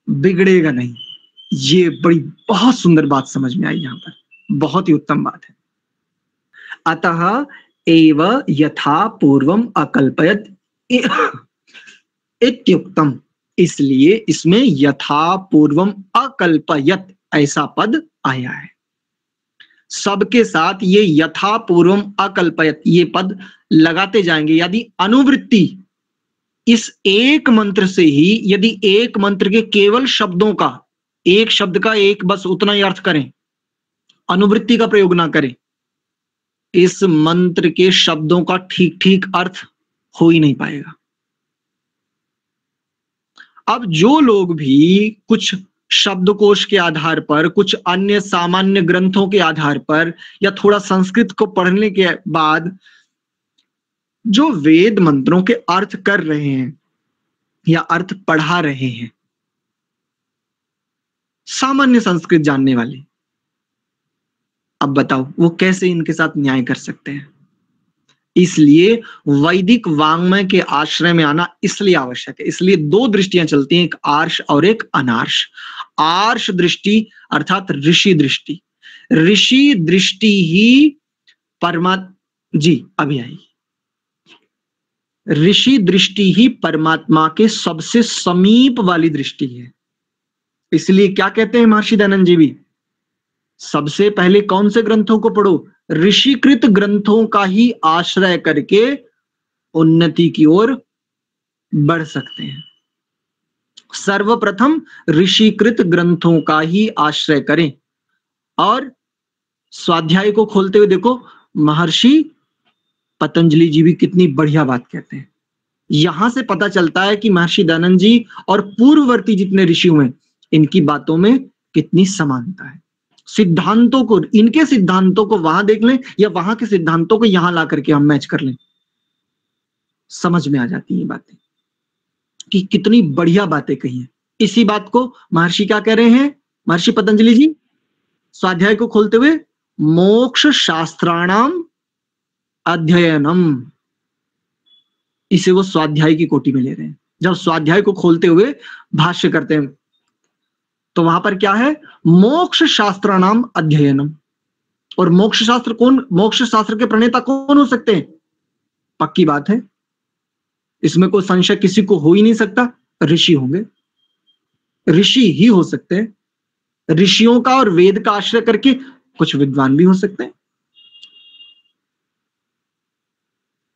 बिगड़ेगा नहीं। ये बड़ी बहुत सुंदर बात समझ में आई यहां पर, बहुत ही उत्तम बात है। अतः एव यथा पूर्वम अकल्पयत इत्युक्तम, इसलिए इसमें यथा पूर्वम अकल्पयत ऐसा पद आया है। सबके साथ ये यथा पूर्वम अकल्पयत ये पद लगाते जाएंगे। यदि अनुवृत्ति इस एक मंत्र से ही, यदि एक मंत्र के केवल शब्दों का, एक शब्द का एक बस उतना ही अर्थ करें, अनुवृत्ति का प्रयोग ना करें, इस मंत्र के शब्दों का ठीक ठीक अर्थ हो ही नहीं पाएगा। अब जो लोग भी कुछ शब्दकोश के आधार पर, कुछ अन्य सामान्य ग्रंथों के आधार पर, या थोड़ा संस्कृत को पढ़ने के बाद जो वेद मंत्रों के अर्थ कर रहे हैं या अर्थ पढ़ा रहे हैं, सामान्य संस्कृत जानने वाले, अब बताओ वो कैसे इनके साथ न्याय कर सकते हैं? इसलिए वैदिक वाङ्मय के आश्रय में आना इसलिए आवश्यक है। इसलिए 2 दृष्टियां चलती हैं, एक आर्ष और एक अनार्ष। आर्ष दृष्टि अर्थात ऋषि दृष्टि, ऋषि दृष्टि ही जी अभी आई, ऋषि दृष्टि ही परमात्मा के सबसे समीप वाली दृष्टि है। इसलिए क्या कहते हैं महर्षि दयानंद जी भी, सबसे पहले कौन से ग्रंथों को पढ़ो? ऋषिकृत ग्रंथों का ही आश्रय करके उन्नति की ओर बढ़ सकते हैं। सर्वप्रथम ऋषिकृत ग्रंथों का ही आश्रय करें। और स्वाध्याय को खोलते हुए देखो, महर्षि पतंजलि जी भी कितनी बढ़िया बात कहते हैं। यहां से पता चलता है कि महर्षि दयानंद जी और पूर्ववर्ती जितने ऋषि हुए, इनकी बातों में कितनी समानता है। सिद्धांतों को, इनके सिद्धांतों को वहां देख लें या वहां के सिद्धांतों को यहां ला करके हम मैच कर लें, समझ में आ जाती है बातें कि कितनी बढ़िया बातें कही हैं। इसी बात को महर्षि क्या कह रहे हैं, महर्षि पतंजलि जी स्वाध्याय को खोलते हुए, मोक्ष शास्त्राणाम अध्ययनम, इसे वो स्वाध्याय की कोटि में ले रहे हैं। जब स्वाध्याय को खोलते हुए भाष्य करते हैं तो वहां पर क्या है, मोक्ष शास्त्राणाम अध्ययनम। और मोक्ष शास्त्र कौन, मोक्ष शास्त्र के प्रणेता कौन हो सकते हैं? पक्की बात है, इसमें कोई संशय किसी को हो ही नहीं सकता, ऋषि होंगे, ऋषि ही हो सकते हैं। ऋषियों का और वेद का आश्रय करके कुछ विद्वान भी हो सकते हैं।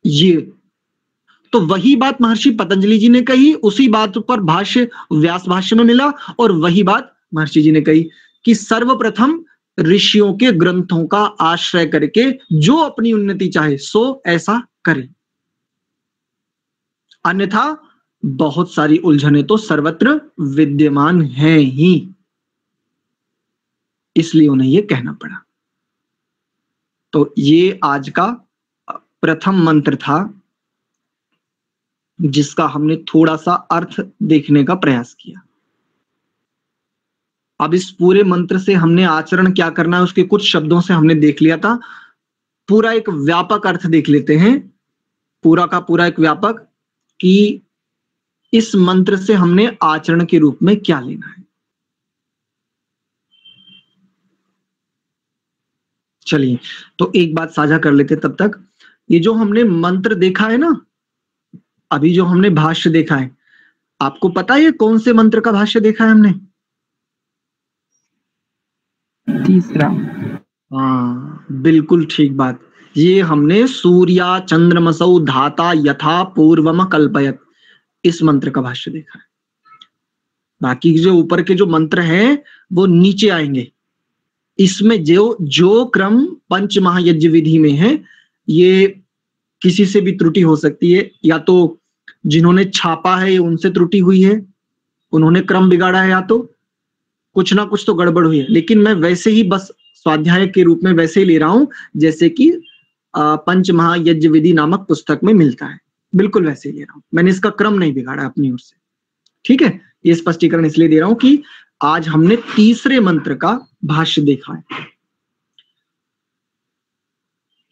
ये तो वही बात महर्षि पतंजलि जी ने कही, उसी बात पर भाष्य व्यास भाष्य में मिला, और वही बात महर्षि जी ने कही कि सर्वप्रथम ऋषियों के ग्रंथों का आश्रय करके जो अपनी उन्नति चाहे सो ऐसा करे, अन्यथा बहुत सारी उलझनें तो सर्वत्र विद्यमान हैं ही, इसलिए उन्हें यह कहना पड़ा। तो ये आज का प्रथम मंत्र था जिसका हमने थोड़ा सा अर्थ देखने का प्रयास किया। अब इस पूरे मंत्र से हमने आचरण क्या करना है उसके कुछ शब्दों से हमने देख लिया था, पूरा एक व्यापक अर्थ देख लेते हैं, पूरा का पूरा एक व्यापक, कि इस मंत्र से हमने आचरण के रूप में क्या लेना है। चलिए तो एक बात साझा कर लेते तब तक, ये जो हमने मंत्र देखा है ना, अभी जो हमने भाष्य देखा है, आपको पता है कौन से मंत्र का भाष्य देखा है हमने?
तीसरा।
हाँ बिल्कुल ठीक बात, ये हमने सूर्या चंद्रमसौ धाता यथा पूर्वम कल्पयत, इस मंत्र का भाष्य देखा है। बाकी जो ऊपर के जो मंत्र हैं वो नीचे आएंगे। इसमें जो क्रम पंच महायज्ञ विधि में है, ये किसी से भी त्रुटि हो सकती है, या तो जिन्होंने छापा है उनसे त्रुटि हुई है, उन्होंने क्रम बिगाड़ा है, या तो कुछ ना कुछ तो गड़बड़ हुई है। लेकिन मैं वैसे ही बस स्वाध्याय के रूप में वैसे ही ले रहा हूं जैसे कि पंच महायज्ञ विधि नामक पुस्तक में मिलता है, बिल्कुल वैसे ही ले रहा हूं, मैंने इसका क्रम नहीं बिगाड़ा अपनी ओर से। ठीक है, ये स्पष्टीकरण इसलिए दे रहा हूं कि आज हमने तीसरे मंत्र का भाष्य देखा है।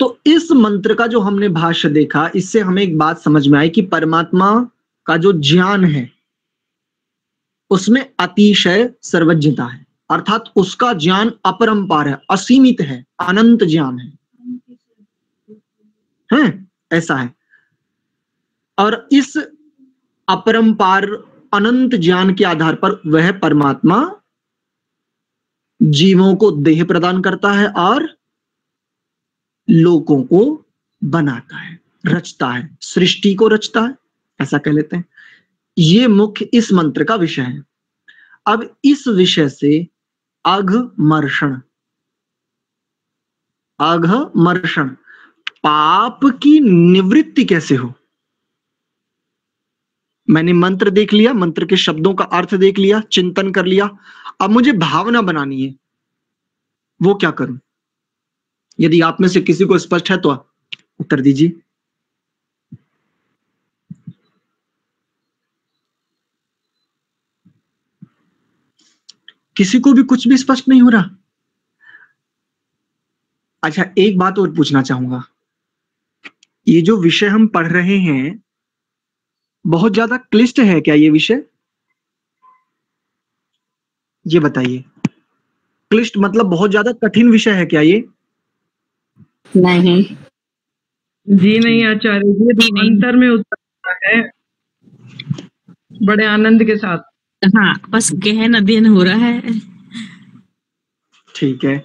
तो इस मंत्र का जो हमने भाष्य देखा, इससे हमें एक बात समझ में आई कि परमात्मा का जो ज्ञान है उसमें अतिशय सर्वज्ञता है, अर्थात उसका ज्ञान अपरंपार है, असीमित है, अनंत ज्ञान है, ऐसा है। और इस अपरंपार अनंत ज्ञान के आधार पर वह परमात्मा जीवों को देह प्रदान करता है और लोगों को बनाता है, रचता है, सृष्टि को रचता है, ऐसा कह लेते हैं। ये मुख्य इस मंत्र का विषय है। अब इस विषय से अघमर्षण, अघमर्षण, पाप की निवृत्ति कैसे हो। मैंने मंत्र देख लिया, मंत्र के शब्दों का अर्थ देख लिया, चिंतन कर लिया, अब मुझे भावना बनानी है, वो क्या करूं? यदि आप में से किसी को स्पष्ट है तो उत्तर दीजिए। किसी को भी कुछ भी स्पष्ट नहीं हो रहा? अच्छा, एक बात और पूछना चाहूंगा, ये जो विषय हम पढ़ रहे हैं बहुत ज्यादा क्लिष्ट है क्या ये विषय? ये बताइए, क्लिष्ट मतलब बहुत ज्यादा कठिन विषय है क्या ये?
नहीं
जी नहीं आचार्य जी, तो अंतर में उतरता है बड़े आनंद के साथ।
हाँ, बस गहन अध्ययन हो रहा है।
ठीक है,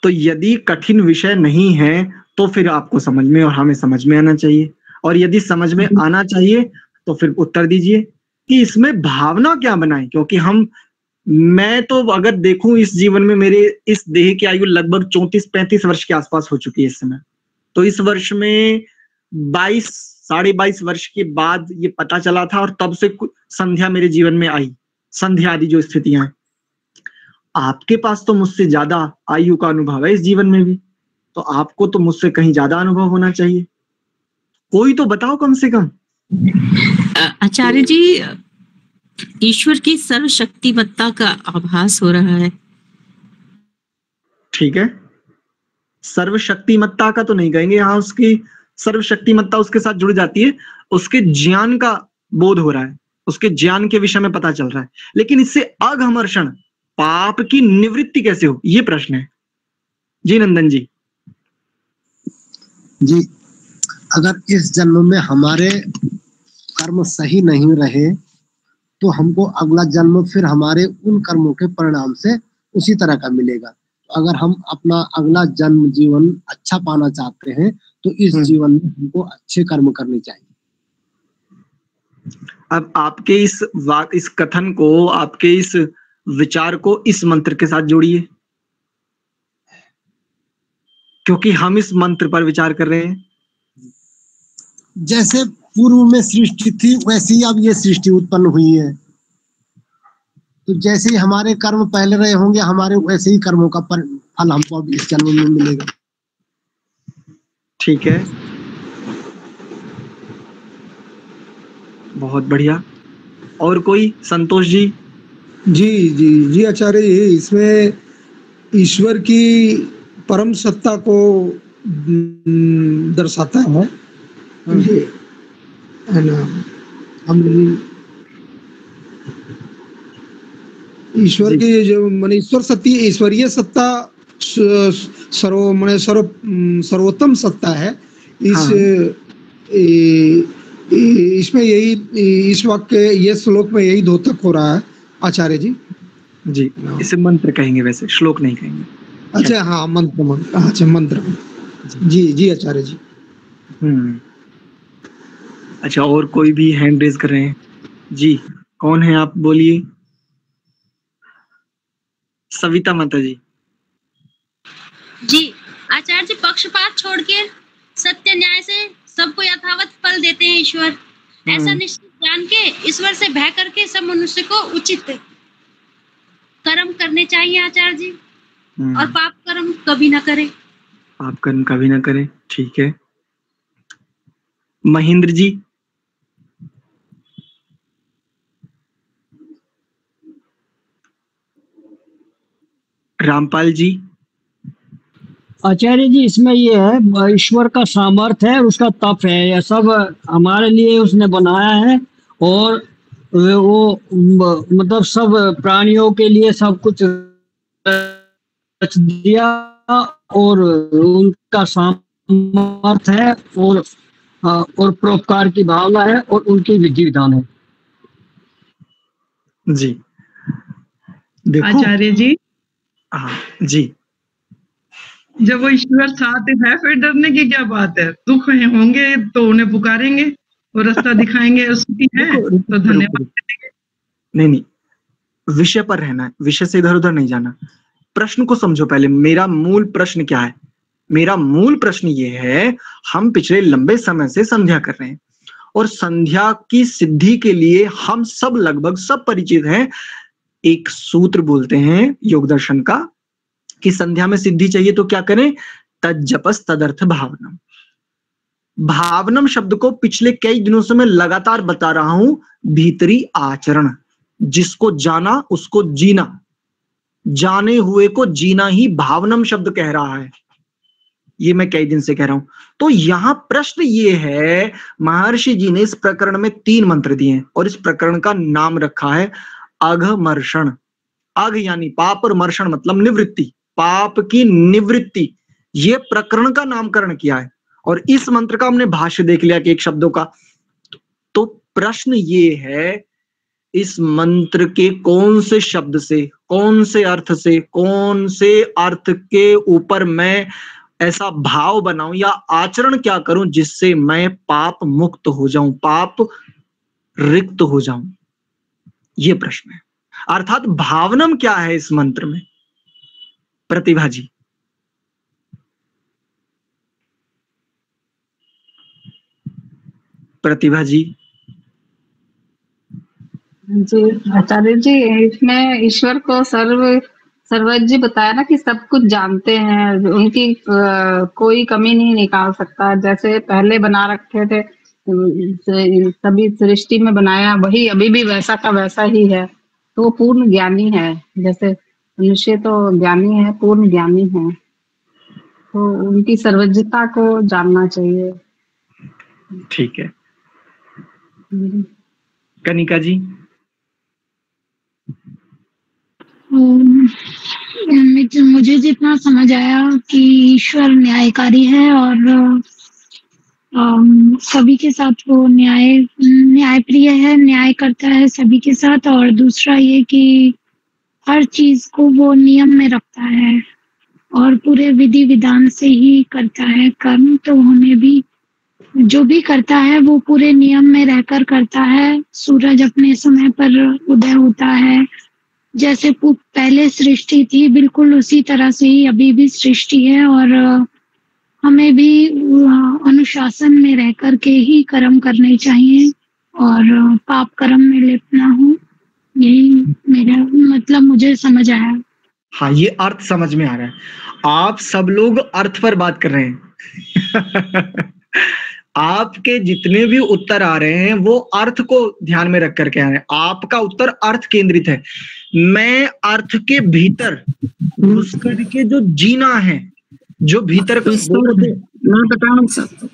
तो यदि कठिन विषय नहीं है तो फिर आपको समझ में और हमें समझ में आना चाहिए, और यदि समझ में आना चाहिए तो फिर उत्तर दीजिए कि इसमें भावना क्या बनाए। क्योंकि मैं तो अगर देखूं इस जीवन में, मेरे इस देह की आयु लगभग 34-35 वर्ष के आसपास हो चुकी है इस समय। तो इस वर्ष में 22-22.5 वर्ष के बाद ये पता चला था, और तब से संध्या मेरे जीवन में आई, संध्या आदि जो स्थितियां हैं। आपके पास तो मुझसे ज्यादा आयु का अनुभव है इस जीवन में भी, तो आपको तो मुझसे कहीं ज्यादा अनुभव होना चाहिए, कोई तो बताओ कम से कम।
आचार्य जी, ईश्वर की सर्वशक्तिमत्ता का आभास हो रहा है।
ठीक है, सर्वशक्तिमत्ता का तो नहीं कहेंगे, यहाँ उसकी सर्वशक्तिमत्ता उसके साथ जुड़ जाती है, उसके ज्ञान का बोध हो रहा है, उसके ज्ञान के विषय में पता चल रहा है। लेकिन इससे अघमर्षण, पाप की निवृत्ति कैसे हो, ये प्रश्न है। जी नंदन जी।
जी, अगर इस जन्म में हमारे कर्म सही नहीं रहे तो हमको अगला जन्म फिर हमारे उन कर्मों के परिणाम से उसी तरह का मिलेगा। तो अगर हम अपना अगला जन्म जीवन अच्छा पाना चाहते हैं तो इस जीवन में हमको अच्छे कर्म करने चाहिए।
अब आपके इस कथन को, आपके इस विचार को इस मंत्र के साथ जोड़िए। क्योंकि हम इस मंत्र पर विचार कर रहे हैं।
जैसे पूर्व में सृष्टि थी वैसे ही अब ये सृष्टि उत्पन्न हुई है, तो जैसे ही हमारे कर्म पहले रहे होंगे हमारे वैसे ही कर्मों का फल हमको अब इस जन्म में मिलेगा।
ठीक है, बहुत बढ़िया। और कोई? संतोष जी।
जी जी जी आचार्य जी, इसमें ईश्वर की परम सत्ता को दर्शाता है ये, है ना। हम ईश्वर की जो माने ईश्वर सत्य, ईश्वरीय सत्ता सर्वोत्तम सत्ता है। इसमें यही, इस वाक्य ये श्लोक में यही द्योतक हो रहा है आचार्य जी।
जी, इसे मंत्र कहेंगे, वैसे श्लोक नहीं कहेंगे।
अच्छा हाँ, मंत्र अच्छा मंत्र। जी जी आचार्य जी।
अच्छा, और कोई भी हैंड रेज कर रहे हैं? जी, कौन है आप? बोलिए। सविता माता जी।
जी आचार्य जी, पक्षपात छोड़ के सत्य न्याय से सबको यथावत फल देते हैं ईश्वर। ऐसा निश्चित जान के ईश्वर से भय करके सब मनुष्य को उचित कर्म करने चाहिए आचार्य जी, और पाप कर्म कभी ना करे।
पाप कर्म कभी ना करे, ठीक है। महेंद्र जी। रामपाल जी।
आचार्य जी, इसमें ये है, ईश्वर का सामर्थ्य है, उसका तप है, यह सब हमारे लिए उसने बनाया है, और वो मतलब सब प्राणियों के लिए सब कुछ रच दिया, और उनका सामर्थ्य है, और परोपकार की भावना है, और उनकी विधि विधान है।
जी देखो
आचार्य जी।
हाँ जी।
जब वो ईश्वर साथ है फिर डरने की क्या बात है? दुख होंगे तो उन्हें पुकारेंगे और रास्ता दिखाएंगे, उसकी है तो धन्यवाद।
नहीं, विषय पर रहना है, विषय से इधर उधर नहीं जाना। प्रश्न को समझो पहले। मेरा मूल प्रश्न क्या है? मेरा मूल प्रश्न ये है, हम पिछले लंबे समय से संध्या कर रहे हैं, और संध्या की सिद्धि के लिए हम सब लगभग सब परिचित हैं। एक सूत्र बोलते हैं योग दर्शन का कि संध्या में सिद्धि चाहिए तो क्या करें? तज्जपस तदर्थ भावनम। भावनम शब्द को पिछले कई दिनों से मैं लगातार बता रहा हूं। भीतरी आचरण, जिसको जाना उसको जीना, जाने हुए को जीना ही भावनम शब्द कह रहा है। ये मैं कई दिन से कह रहा हूं। तो यहां प्रश्न ये है, महर्षि जी ने इस प्रकरण में 3 मंत्र दिए हैं, और इस प्रकरण का नाम रखा है अघमर्षण। अघ यानी पाप, और मर्षण मतलब निवृत्ति, पाप की निवृत्ति। ये प्रकरण का नामकरण किया है, और इस मंत्र का हमने भाष्य देख लिया कि एक शब्दों का। तो प्रश्न ये है, इस मंत्र के कौन से शब्द से, कौन से अर्थ से, कौन से अर्थ के ऊपर मैं ऐसा भाव बनाऊं या आचरण क्या करूं जिससे मैं पाप मुक्त हो जाऊं, पाप रिक्त हो जाऊं? ये प्रश्न है। अर्थात भावनम क्या है इस मंत्र में? प्रतिभा जी। प्रतिभा जी।
जी आचार्य जी, इसमें ईश्वर को सर्वज्ञ बताया ना, कि सब कुछ जानते हैं, उनकी कोई कमी नहीं निकाल सकता। जैसे पहले बना रखे थे, सभी सृष्टि में बनाया, वही अभी भी वैसा का वैसा ही है। तो वो पूर्ण ज्ञानी है। जैसे मनुष्य तो ज्ञानी है, पूर्ण ज्ञानी है, तो उनकी सर्वज्ञता को जानना चाहिए।
ठीक है। कनिका जी।
मुझे जितना समझ आया कि ईश्वर न्यायकारी है, और सभी के साथ वो न्यायप्रिय है, न्याय करता है सभी के साथ। और दूसरा ये कि हर चीज को वो नियम में रखता है, और पूरे विधि विधान से ही करता है कर्म। तो हमें भी जो भी करता है वो पूरे नियम में रहकर करता है। सूरज अपने समय पर उदय होता है, जैसे पहले सृष्टि थी बिल्कुल उसी तरह से ही अभी भी सृष्टि है, और हमें भी अनुशासन में रह कर के ही कर्म करने चाहिए और पाप कर्म में लिप्त ना हो। यही मेरा मतलब मुझे समझ आया।
हाँ, ये अर्थ समझ में आ रहा है। आप सब लोग अर्थ पर बात कर रहे हैं। आपके जितने भी उत्तर आ रहे हैं वो अर्थ को ध्यान में रख करके आ रहे हैं। आपका उत्तर अर्थ केंद्रित है। मैं अर्थ के भीतर घुस करके जो जीना है, जो भीतर का बोध है,
मैं बताऊं सब,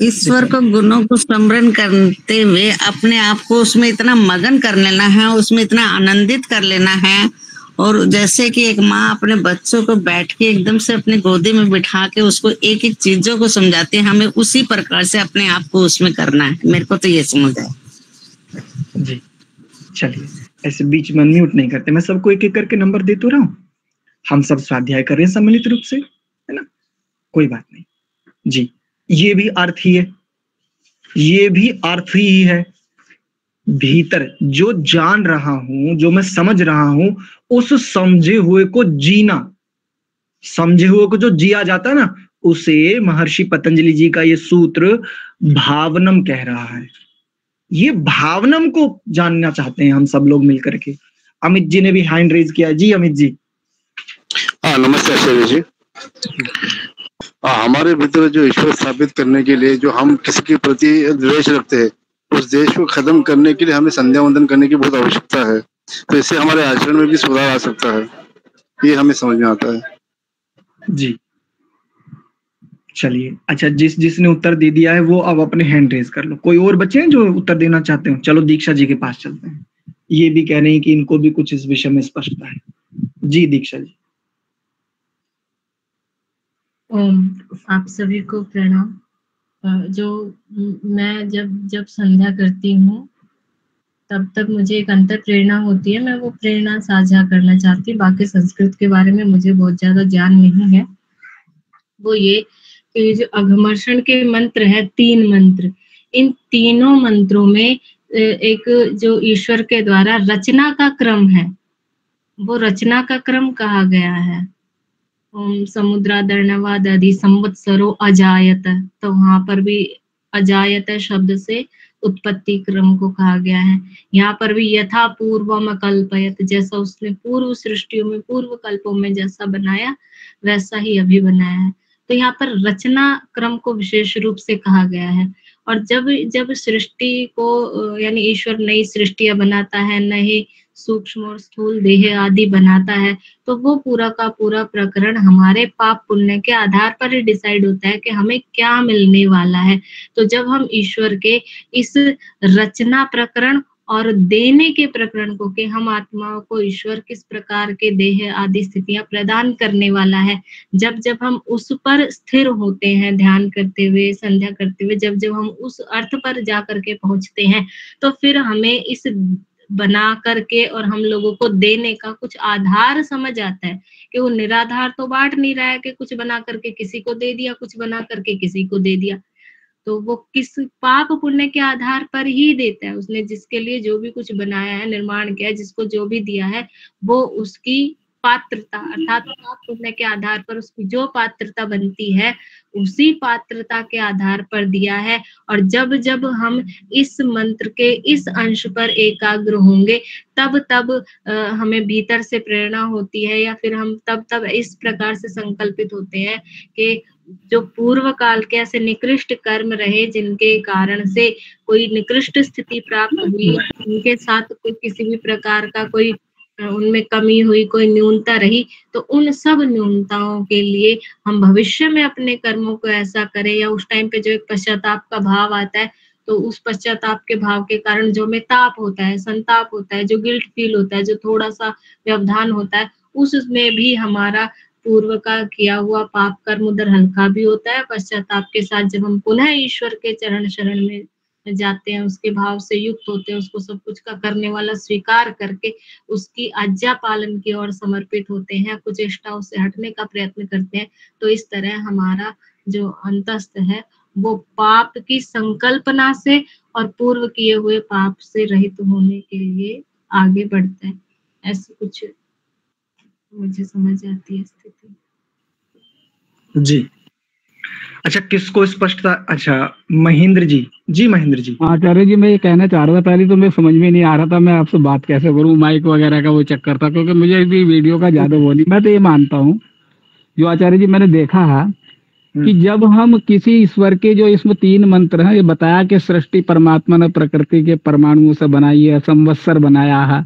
ईश्वर को गुणों को स्मरण करते हुए अपने आप को उसमें इतना मगन कर लेना है, उसमें इतना आनंदित कर लेना है। और जैसे कि एक माँ अपने बच्चों को बैठ के एकदम से अपने गोदी में बिठा के उसको एक एक चीजों को समझाती है, हमें उसी प्रकार से अपने आप को उसमें करना है। मेरे को तो ये समझ आया
जी। चलिए, ऐसे बीच में म्यूट नहीं करते, मैं सबको एक एक करके नंबर दे तो रहा हूँ। हम सब स्वाध्याय कर रहे हैं सम्मिलित रूप से, है ना, कोई बात नहीं जी। ये भी अर्थ ही है, ये भी अर्थ ही है। भीतर जो जान रहा हूं, जो मैं समझ रहा हूं, उस समझे हुए को जीना, समझे हुए को जो जिया जाता है ना, उसे महर्षि पतंजलि जी का ये सूत्र भावनम कह रहा है। ये भावनम को जानना चाहते हैं हम सब लोग मिलकर के। अमित जी ने भी हैंड रेज किया। जी अमित जी।
हाँ, नमस्ते आचार्य जी। हमारे भीतर जो ईश्वर स्थापित करने के लिए जो हम किसी के प्रति द्वेष रखते हैं, उस द्वेष को खत्म करने के लिए हमें संध्या वंदन करने की बहुत आवश्यकता है। तो इससे हमारे आचरण में भी सुधार आ सकता है, ये हमें समझ में आता है
जी। चलिए, अच्छा, जिसने उत्तर दे दिया है वो अब अपने हैंड रेज कर लो। कोई और बच्चे हैं जो उत्तर देना चाहते हो? चलो दीक्षा जी के पास चलते हैं। ये भी कह रहे हैं कि इनको भी कुछ इस विषय में स्पष्टता है। जी दीक्षा जी।
आप सभी को प्रणाम। जो मैं जब संध्या करती हूँ तब मुझे एक अंतर प्रेरणा होती है, मैं वो प्रेरणा साझा करना चाहती हूँ। बाकी संस्कृत के बारे में मुझे बहुत ज्यादा ज्ञान नहीं है। वो ये कि जो अघमर्षण के मंत्र है, 3 मंत्र, इन तीनों मंत्रों में एक जो ईश्वर के द्वारा रचना का क्रम है, वो रचना का क्रम कहा गया है। ओम समुद्रादर्णवाद आदि संवत्सरो अजायत, तो वहां पर भी अजायत शब्द से उत्पत्ति क्रम को कहा गया है। यहाँ पर भी यथा पूर्वम कल्पयत, जैसा उसने पूर्व सृष्टियों में, पूर्व कल्पों में जैसा बनाया वैसा ही अभी बनाया है। तो यहाँ पर रचना क्रम को विशेष रूप से कहा गया है। और जब सृष्टि को यानी ईश्वर नई सृष्टियां बनाता है, नए सूक्ष्म और स्थूल देह आदि बनाता है, तो वो पूरा का पूरा प्रकरण हमारे पाप पुण्य के आधार पर ही डिसाइड होता है कि हमें क्या मिलने वाला है। तो जब हम ईश्वर के इस रचना प्रकरण और देने के प्रकरण को, कि हम आत्माओं को ईश्वर किस प्रकार के देह आदि स्थितियां प्रदान करने वाला है, जब हम उस पर स्थिर होते हैं, ध्यान करते हुए, संध्या करते हुए, जब हम उस अर्थ पर जा करके पहुंचते हैं, तो फिर हमें इस बना करके और हम लोगों को देने का कुछ आधार समझ आता है कि वो निराधार तो बांट नहीं रहा है कि कुछ बना करके किसी को दे दिया, कुछ बना करके किसी को दे दिया। तो वो किस पाप पुण्य के आधार पर ही देता है। उसने जिसके लिए जो भी कुछ बनाया है, निर्माण किया है, जिसको जो भी दिया है, वो उसकी पात्रता अर्थात पाप पुण्य के आधार पर उसकी जो पात्रता बनती है, उसी पात्रता के आधार पर दिया है। और जब हम इस मंत्र के इस अंश पर एकाग्र होंगे, तब हमें भीतर से प्रेरणा होती है, या फिर हम तब इस प्रकार से संकल्पित होते हैं कि जो पूर्व काल के ऐसे निकृष्ट कर्म रहे, जिनके कारण से कोई निकृष्ट स्थिति प्राप्त हुई, उनके साथ कोई किसी भी प्रकार का कोई उनमें कमी हुई, कोई न्यूनता रही, तो उन सब न्यूनताओं के लिए हम भविष्य में अपने कर्मों को ऐसा करें, या उस टाइम पे जो एक पश्चाताप का भाव आता है, तो उस पश्चाताप के भाव के कारण जो हमें ताप होता है, संताप होता है, जो गिल्ट फील होता है, जो थोड़ा सा व्यवधान होता है, उसमें भी हमारा पूर्व का किया हुआ पाप कर्म उधर हल्का भी होता है। पश्चाताप के साथ जब हम पुनः ईश्वर के चरण शरण में जाते हैं, उसके भाव से युक्त होते हैं, उसको सब कुछ का करने वाला स्वीकार करके उसकी आज्ञा पालन की ओर समर्पित होते हैं, कुचेष्टाओं से हटने का प्रयत्न करते हैं, तो इस तरह हमारा जो अंतस्थ है वो पाप की संकल्पना से और पूर्व किए हुए पाप से रहित होने के लिए आगे बढ़ता है। ऐसे कुछ मुझे समझ आती है स्थिति।
जी, अच्छा, किसको स्पष्टता? अच्छा, महेंद्र जी। जी महेंद्र जी।
आचार्य जी, मैं ये कहना चाह रहा था, पहले तो मैं समझ में नहीं आ रहा था मैं आपसे बात कैसे करूं, माइक वगैरह का वो चक्कर था, क्योंकि मुझे भी वीडियो का ज्यादा वो नहीं। मैं तो ये मानता हूँ जो आचार्य जी मैंने देखा है कि जब हम किसी ईश्वर के, जो इसमें 3 मंत्र हैं, ये बताया कि सृष्टि परमात्मा ने प्रकृति के परमाणुओं से बनाई है, संवत्सर बनाया है,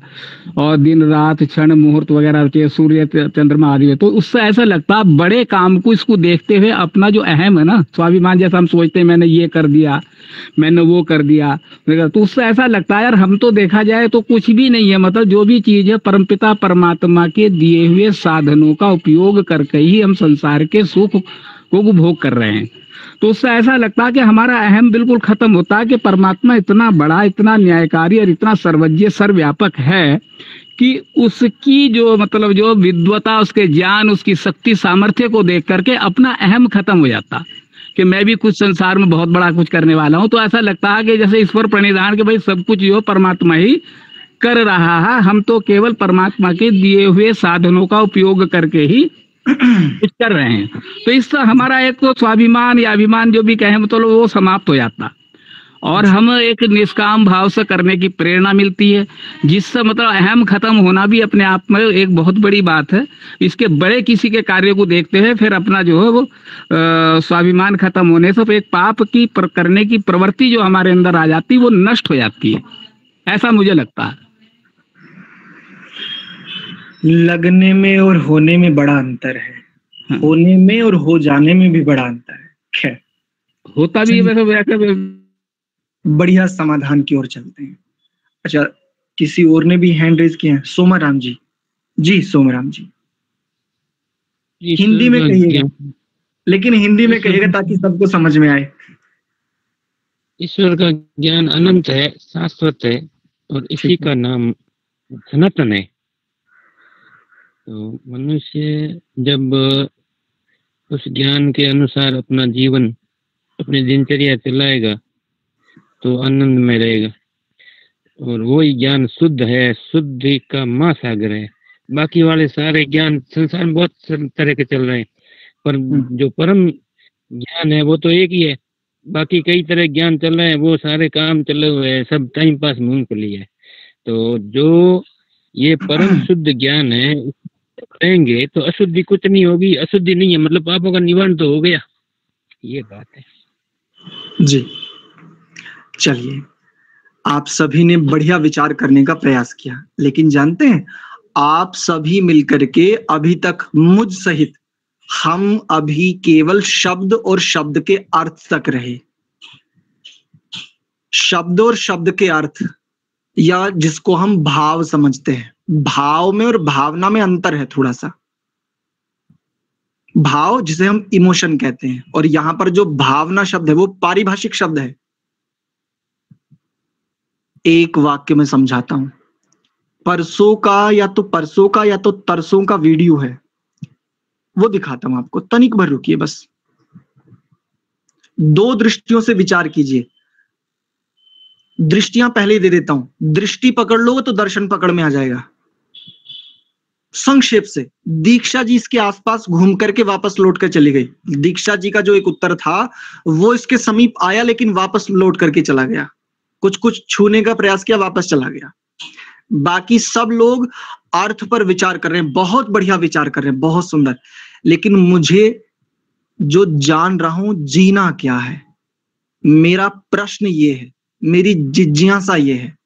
और दिन रात क्षण मुहूर्त वगैरह के, सूर्य चंद्रमा आदि है, तो उससे ऐसा लगता है बड़े काम को इसको देखते हुए अपना जो अहम है ना, स्वाभिमान, जैसा हम सोचते हैं मैंने ये कर दिया, मैंने वो कर दिया, तो उससे ऐसा लगता है यार हम तो देखा जाए तो कुछ भी नहीं है। मतलब जो भी चीज है परमपिता परमात्मा के दिए हुए साधनों का उपयोग करके ही हम संसार के सुख को उपभोग कर रहे हैं। तो उससे ऐसा लगता है कि हमारा अहम बिल्कुल खत्म होता है कि परमात्मा इतना बड़ा, इतना न्यायकारी और इतना सर्वज्ञ सर्वव्यापक है कि उसकी जो मतलब जो विद्वता, उसके ज्ञान, उसकी शक्ति सामर्थ्य को देख करके अपना अहम खत्म हो जाता कि मैं भी कुछ संसार में बहुत बड़ा कुछ करने वाला हूं। तो ऐसा लगता है कि जैसे ईश्वर प्रणिधान के भाई सब कुछ जो परमात्मा ही कर रहा है, हम तो केवल परमात्मा के दिए हुए साधनों का उपयोग करके ही कुछ कर रहे हैं। तो इससे हमारा एक तो स्वाभिमान या अभिमान जो भी कहें मतलब वो समाप्त हो जाता, और हम एक निष्काम भाव से करने की प्रेरणा मिलती है, जिससे मतलब अहम खत्म होना भी अपने आप में एक बहुत बड़ी बात है। इसके बड़े किसी के कार्य को देखते हैं फिर अपना जो है वो स्वाभिमान खत्म होने से एक पाप की करने की प्रवृत्ति जो हमारे अंदर आ जाती है वो नष्ट हो जाती है, ऐसा मुझे लगता है।
लगने में और होने में बड़ा अंतर है, होने में और हो जाने में भी बड़ा अंतर है। खैर,
होता भी है वैसे।
बढ़िया समाधान की ओर चलते हैं। अच्छा, किसी और ने भी हैंड रेज किया है? सोमाराम जी। जी सोमाराम जी, हिंदी में कहिएगा, लेकिन हिंदी में कहिएगा ताकि सबको समझ में आए।
ईश्वर का ज्ञान अनंत है, शाश्वत है, और इसी का नाम सनातन है। तो मनुष्य जब उस ज्ञान के अनुसार अपना जीवन, अपनी दिनचर्या चलाएगा तो आनंद में रहेगा, और वही ज्ञान शुद्ध है, शुद्धि का महासागर है। बाकी वाले सारे ज्ञान संसार में बहुत तरह के चल रहे हैं, पर जो परम ज्ञान है वो तो एक ही है। बाकी कई तरह ज्ञान चल रहे हैं, वो सारे काम चले हुए हैं, सब टाइम पास मूंगफली है। तो जो ये परम शुद्ध ज्ञान है रहेंगे तो अशुद्धि कुछ नहीं होगी, अशुद्धि नहीं है मतलब पापों का निवारण तो हो गया, ये बात है
जी। चलिए, आप सभी ने बढ़िया विचार करने का प्रयास किया, लेकिन जानते हैं आप सभी मिलकर के अभी तक मुझ सहित हम अभी केवल शब्द और शब्द के अर्थ तक रहे। शब्द और शब्द के अर्थ, या जिसको हम भाव समझते हैं, भाव में और भावना में अंतर है थोड़ा सा। भाव जिसे हम इमोशन कहते हैं, और यहां पर जो भावना शब्द है वो पारिभाषिक शब्द है। एक वाक्य में समझाता हूं। परसों का या तो तरसों का वीडियो है, वो दिखाता हूं आपको, तनिक भर रुकिए बस। 2 दृष्टियों से विचार कीजिए। दृष्टियां पहले ही दे देता हूं। दृष्टि पकड़ लोगे तो दर्शन पकड़ में आ जाएगा। संक्षेप से, दीक्षा जी इसके आसपास घूम करके वापस लौट कर चली गई। दीक्षा जी का जो एक उत्तर था वो इसके समीप आया, लेकिन वापस लौट करके चला गया। कुछ कुछ छूने का प्रयास किया, वापस चला गया। बाकी सब लोग अर्थ पर विचार कर रहे हैं, बहुत बढ़िया विचार कर रहे हैं, बहुत सुंदर। लेकिन मुझे जो जान रहा हूं जीना क्या है, मेरा प्रश्न ये है, मेरी जिज्ञासा ये है,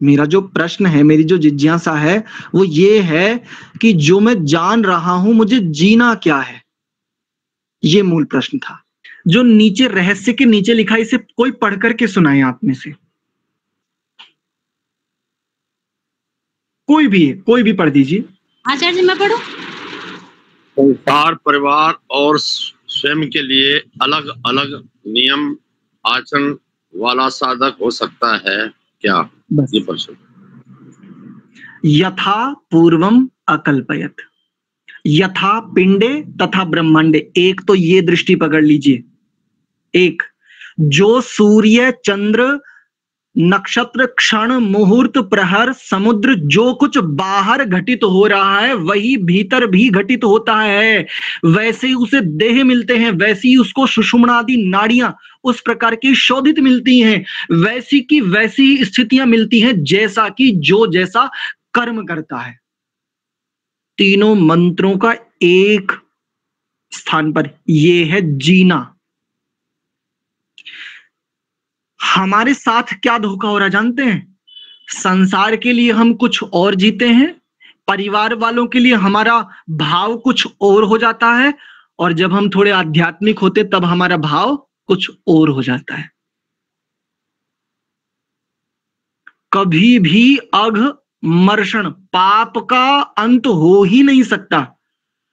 मेरा जो प्रश्न है, मेरी जो जिज्ञासा है वो ये है कि जो मैं जान रहा हूं मुझे जीना क्या है, ये मूल प्रश्न था। जो नीचे रहस्य के नीचे लिखा, इसे कोई पढ़ करके सुनाए आप में से, कोई भी पढ़ दीजिए।
आचार्य जी मैं पढ़ूं?
संसार, परिवार और स्वयं के लिए अलग अलग नियम आचरण वाला साधक हो सकता है क्या? ये प्रश्न।
यथा पूर्वम अकल्पयत, यथा पिंडे तथा ब्रह्मांडे। एक तो ये दृष्टि पकड़ लीजिए, एक जो सूर्य चंद्र नक्षत्र, क्षण, मुहूर्त, प्रहर, समुद्र, जो कुछ बाहर घटित हो रहा है वही भीतर भी घटित होता है। वैसे ही उसे देह मिलते हैं, वैसी ही उसको सुषुम्नादि नाड़ियां उस प्रकार की शोधित मिलती हैं, वैसी की वैसी ही स्थितियां मिलती हैं जैसा कि जो जैसा कर्म करता है। तीनों मंत्रों का एक स्थान पर ये है जीना। हमारे साथ क्या धोखा हो रहा जानते हैं? संसार के लिए हम कुछ और जीते हैं, परिवार वालों के लिए हमारा भाव कुछ और हो जाता है, और जब हम थोड़े आध्यात्मिक होते तब हमारा भाव कुछ और हो जाता है। कभी भी अघमर्षण, पाप का अंत हो ही नहीं सकता।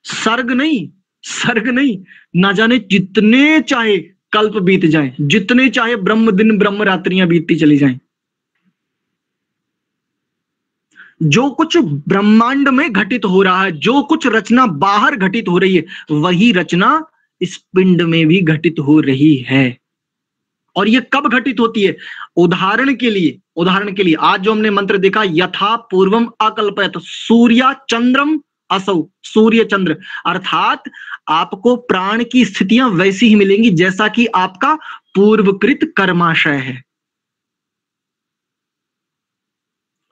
सर्ग नहीं, ना जाने जितने चाहे कल्प बीत जाए, जितने चाहे ब्रह्म दिन ब्रह्म रात्रियां बीतती चली जाएं, जो कुछ ब्रह्मांड में घटित हो रहा है, जो कुछ रचना बाहर घटित हो रही है, वही रचना इस पिंड में भी घटित हो रही है। और ये कब घटित होती है? उदाहरण के लिए आज जो हमने मंत्र देखा, यथा पूर्वम अकल्पयत सूर्या चंद्रम असौ, सूर्य चंद्र, अर्थात आपको प्राण की स्थितियां वैसी ही मिलेंगी जैसा कि आपका पूर्वकृत कर्माशय है।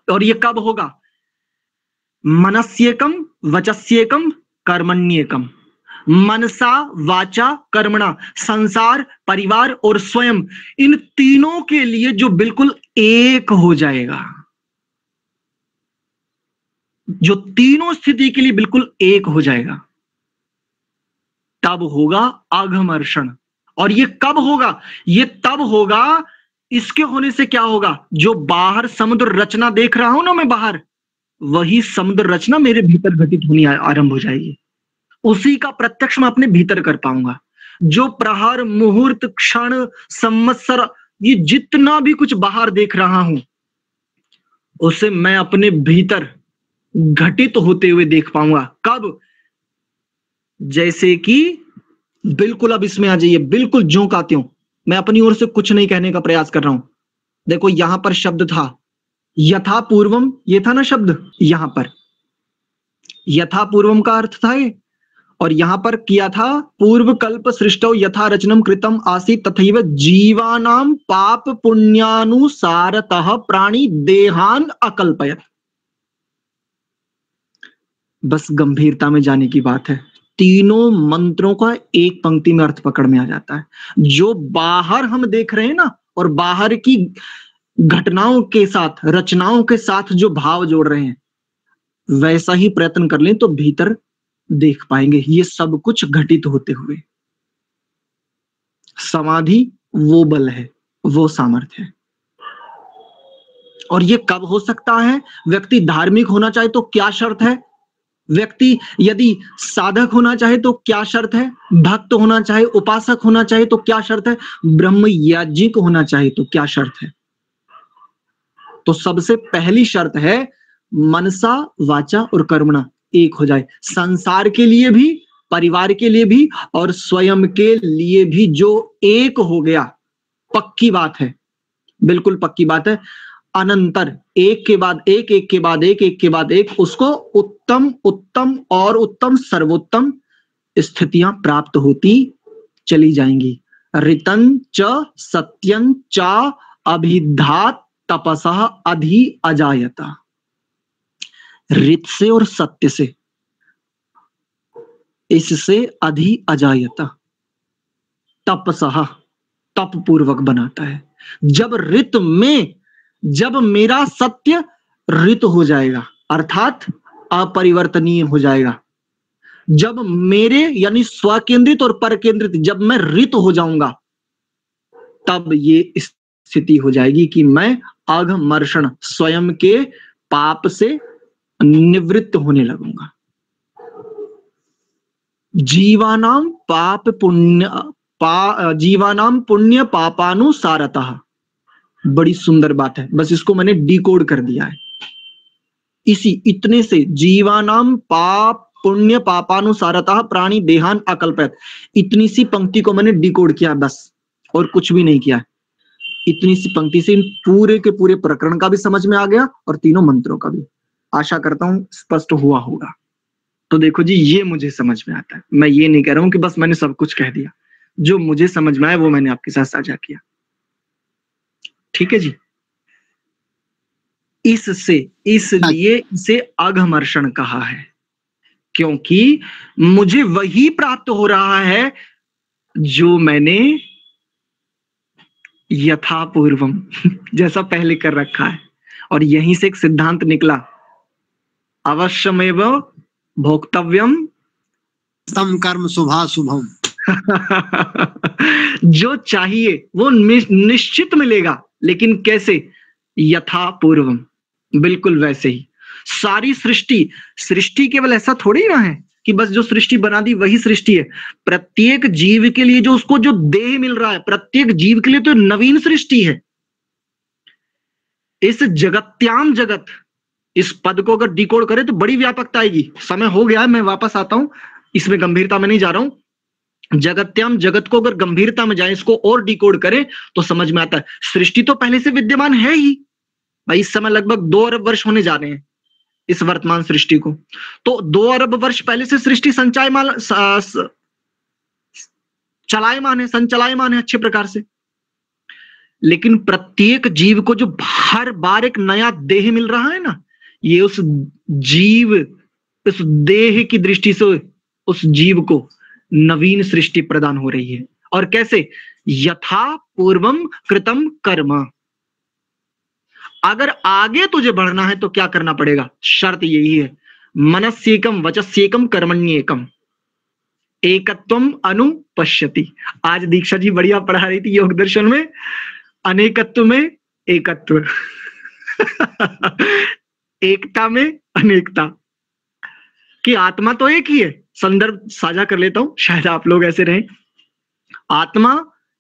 और ये कब होगा? मनस्येकम वचस्येकम कर्मण्येकम, मनसा वाचा कर्मणा, संसार, परिवार और स्वयं, इन तीनों के लिए जो बिल्कुल एक हो जाएगा, जो तीनों स्थिति के लिए बिल्कुल एक हो जाएगा, तब होगा अघमर्षण। और ये कब होगा? ये तब होगा, इसके होने से क्या होगा? जो बाहर समुद्र रचना देख रहा हूं ना मैं बाहर, वही समुद्र रचना मेरे भीतर घटित होनी आरंभ हो जाएगी। उसी का प्रत्यक्ष मैं अपने भीतर कर पाऊंगा। जो प्रहर, मुहूर्त, क्षण, संवत्सर, ये जितना भी कुछ बाहर देख रहा हूं, उसे मैं अपने भीतर घटित होते हुए देख पाऊंगा। कब? जैसे कि बिल्कुल, अब इसमें आ जाइए, बिल्कुल जोंक आते हो, मैं अपनी ओर से कुछ नहीं कहने का प्रयास कर रहा हूं। देखो यहां पर शब्द था यथा पूर्वम, ये था ना शब्द, यहां पर यथा पूर्वम का अर्थ था ये, और यहां पर किया था पूर्व कल्प सृष्टौ यथा रचनम कृतम आसीत् तथैव जीवानाम पाप पुण्यानुसारतः प्राणी देहान अकल्पयत। बस गंभीरता में जाने की बात है। तीनों मंत्रों का एक पंक्ति में अर्थ पकड़ में आ जाता है। जो बाहर हम देख रहे हैं ना, और बाहर की घटनाओं के साथ, रचनाओं के साथ जो भाव जोड़ रहे हैं, वैसा ही प्रयत्न कर लें तो भीतर देख पाएंगे ये सब कुछ घटित होते हुए। समाधि वो बल है, वो सामर्थ्य है। और ये कब हो सकता है? व्यक्ति धार्मिक होना चाहे तो क्या शर्त है? व्यक्ति यदि साधक होना चाहे तो क्या शर्त है? भक्त होना चाहे, उपासक होना चाहे तो क्या शर्त है? ब्रह्म याज्ञिक होना चाहे तो क्या शर्त है? तो सबसे पहली शर्त है मनसा वाचा और कर्मणा एक हो जाए। संसार के लिए भी, परिवार के लिए भी और स्वयं के लिए भी जो एक हो गया, पक्की बात है, बिल्कुल पक्की बात है। अनंतर एक के बाद एक, एक के बाद एक, एक के बाद एक, उसको उत्तम उत्तम और उत्तम सर्वोत्तम स्थितियां प्राप्त होती चली जाएंगी। ऋतं च सत्यं च अभिधात तपसः अधि अजायता। ऋत से और सत्य से, इससे अधि अजायता, तपसः तप पूर्वक बनाता है। जब ऋत में, जब मेरा सत्य ऋत हो जाएगा, अर्थात अपरिवर्तनीय हो जाएगा, जब मेरे यानी स्वकेंद्रित और परकेंद्रित, जब मैं ऋत हो जाऊंगा, तब ये स्थिति हो जाएगी कि मैं अघमर्षण, स्वयं के पाप से निवृत्त होने लगूंगा। जीवानाम पाप पुण्य जीवानाम पुण्य पापानुसारतः, बड़ी सुंदर बात है, बस इसको मैंने डिकोड कर दिया है। इसी इतने से जीवानाम पाप पुण्य पापानुसारतः प्राणी देहान अकल्पयत, इतनी सी पंक्ति को मैंने डिकोड किया बस, और कुछ भी नहीं किया। इतनी सी पंक्ति से इन पूरे के पूरे प्रकरण का भी समझ में आ गया और तीनों मंत्रों का भी। आशा करता हूं स्पष्ट हुआ होगा। तो देखो जी, ये मुझे समझ में आता है। मैं ये नहीं कह रहा हूं कि बस मैंने सब कुछ कह दिया, जो मुझे समझ में आया वो मैंने आपके साथ साझा किया। ठीक है जी। इसलिए इसे अघमर्षण कहा है, क्योंकि मुझे वही प्राप्त हो रहा है जो मैंने यथापूर्वम जैसा पहले कर रखा है। और यहीं से एक सिद्धांत निकला, अवश्यमेव भोक्तव्यम
तम कर्म शुभाशुभम।
जो चाहिए वो निश्चित मिलेगा, लेकिन कैसे? यथापूर्वम, बिल्कुल वैसे ही। सारी सृष्टि केवल ऐसा थोड़ी ना है कि बस जो सृष्टि बना दी वही सृष्टि है। प्रत्येक जीव के लिए जो उसको जो देह मिल रहा है, प्रत्येक जीव के लिए तो नवीन सृष्टि है। इस जगत्याम जगत, इस पद को अगर डिकोड करें तो बड़ी व्यापकता आएगी। समय हो गया है, मैं वापस आता हूं, इसमें गंभीरता में नहीं जा रहा हूं। जगत्याम जगत को अगर गंभीरता में जाए, इसको और डिकोड करें तो समझ में आता है सृष्टि तो पहले से विद्यमान है ही भाई। इस समय लगभग 2 अरब वर्ष होने जा रहे हैं इस वर्तमान सृष्टि को, तो 2 अरब वर्ष पहले से सृष्टि चलायमान है, संचलायमान है अच्छे प्रकार से। लेकिन प्रत्येक जीव को जो हर बार एक नया देह मिल रहा है ना, ये उस जीव, उस देह की दृष्टि से उस जीव को नवीन सृष्टि प्रदान हो रही है। और कैसे? यथा पूर्वम कृतम कर्म। अगर आगे तुझे बढ़ना है तो क्या करना पड़ेगा? शर्त यही है, मनस्येकम वचस्येकम कर्मण्येकम एकत्वम अनुपश्यति। आज दीक्षा जी बढ़िया पढ़ा रही थी योग दर्शन में, अनेकत्व में एकत्व एकता में अनेकता, कि आत्मा तो एक ही है। संदर्भ साझा कर लेता हूं, शायद आप लोग ऐसे रहें। आत्मा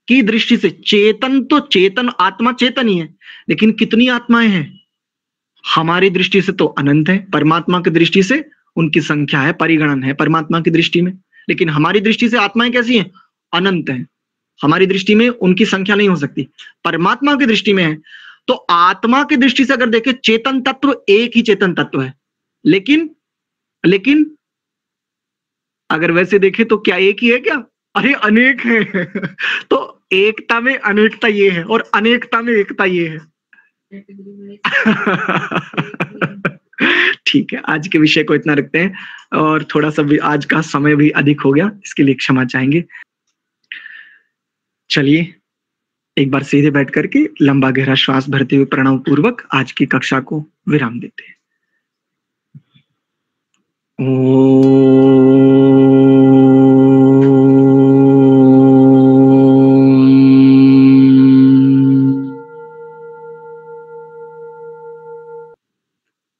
की दृष्टि से चेतन तो चेतन, आत्मा चेतन ही है, लेकिन कितनी आत्माएं हैं? हमारी दृष्टि से तो अनंत है, परमात्मा की दृष्टि से उनकी संख्या है, परिगणन है परमात्मा की दृष्टि में। लेकिन हमारी दृष्टि से आत्माएं कैसी हैं? अनंत हैं। हमारी दृष्टि में उनकी संख्या नहीं हो सकती, परमात्मा की दृष्टि में है। तो आत्मा की दृष्टि से अगर देखें, चेतन तत्व एक ही चेतन तत्व है, लेकिन अगर वैसे देखें तो क्या एक ही है क्या? अरे अनेक है। तो एकता में अनेकता ये है और अनेकता में एकता ये है। ठीक है, आज के विषय को इतना रखते हैं और थोड़ा सा भी आज का समय भी अधिक हो गया, इसके लिए क्षमा चाहेंगे। चलिए एक बार सीधे बैठ करके लंबा गहरा श्वास भरते हुए प्रणव पूर्वक आज की कक्षा को विराम देते हैं।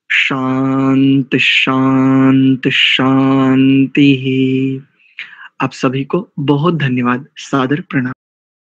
शांत शांत शांति। आप सभी को बहुत धन्यवाद, सादर प्रणाम।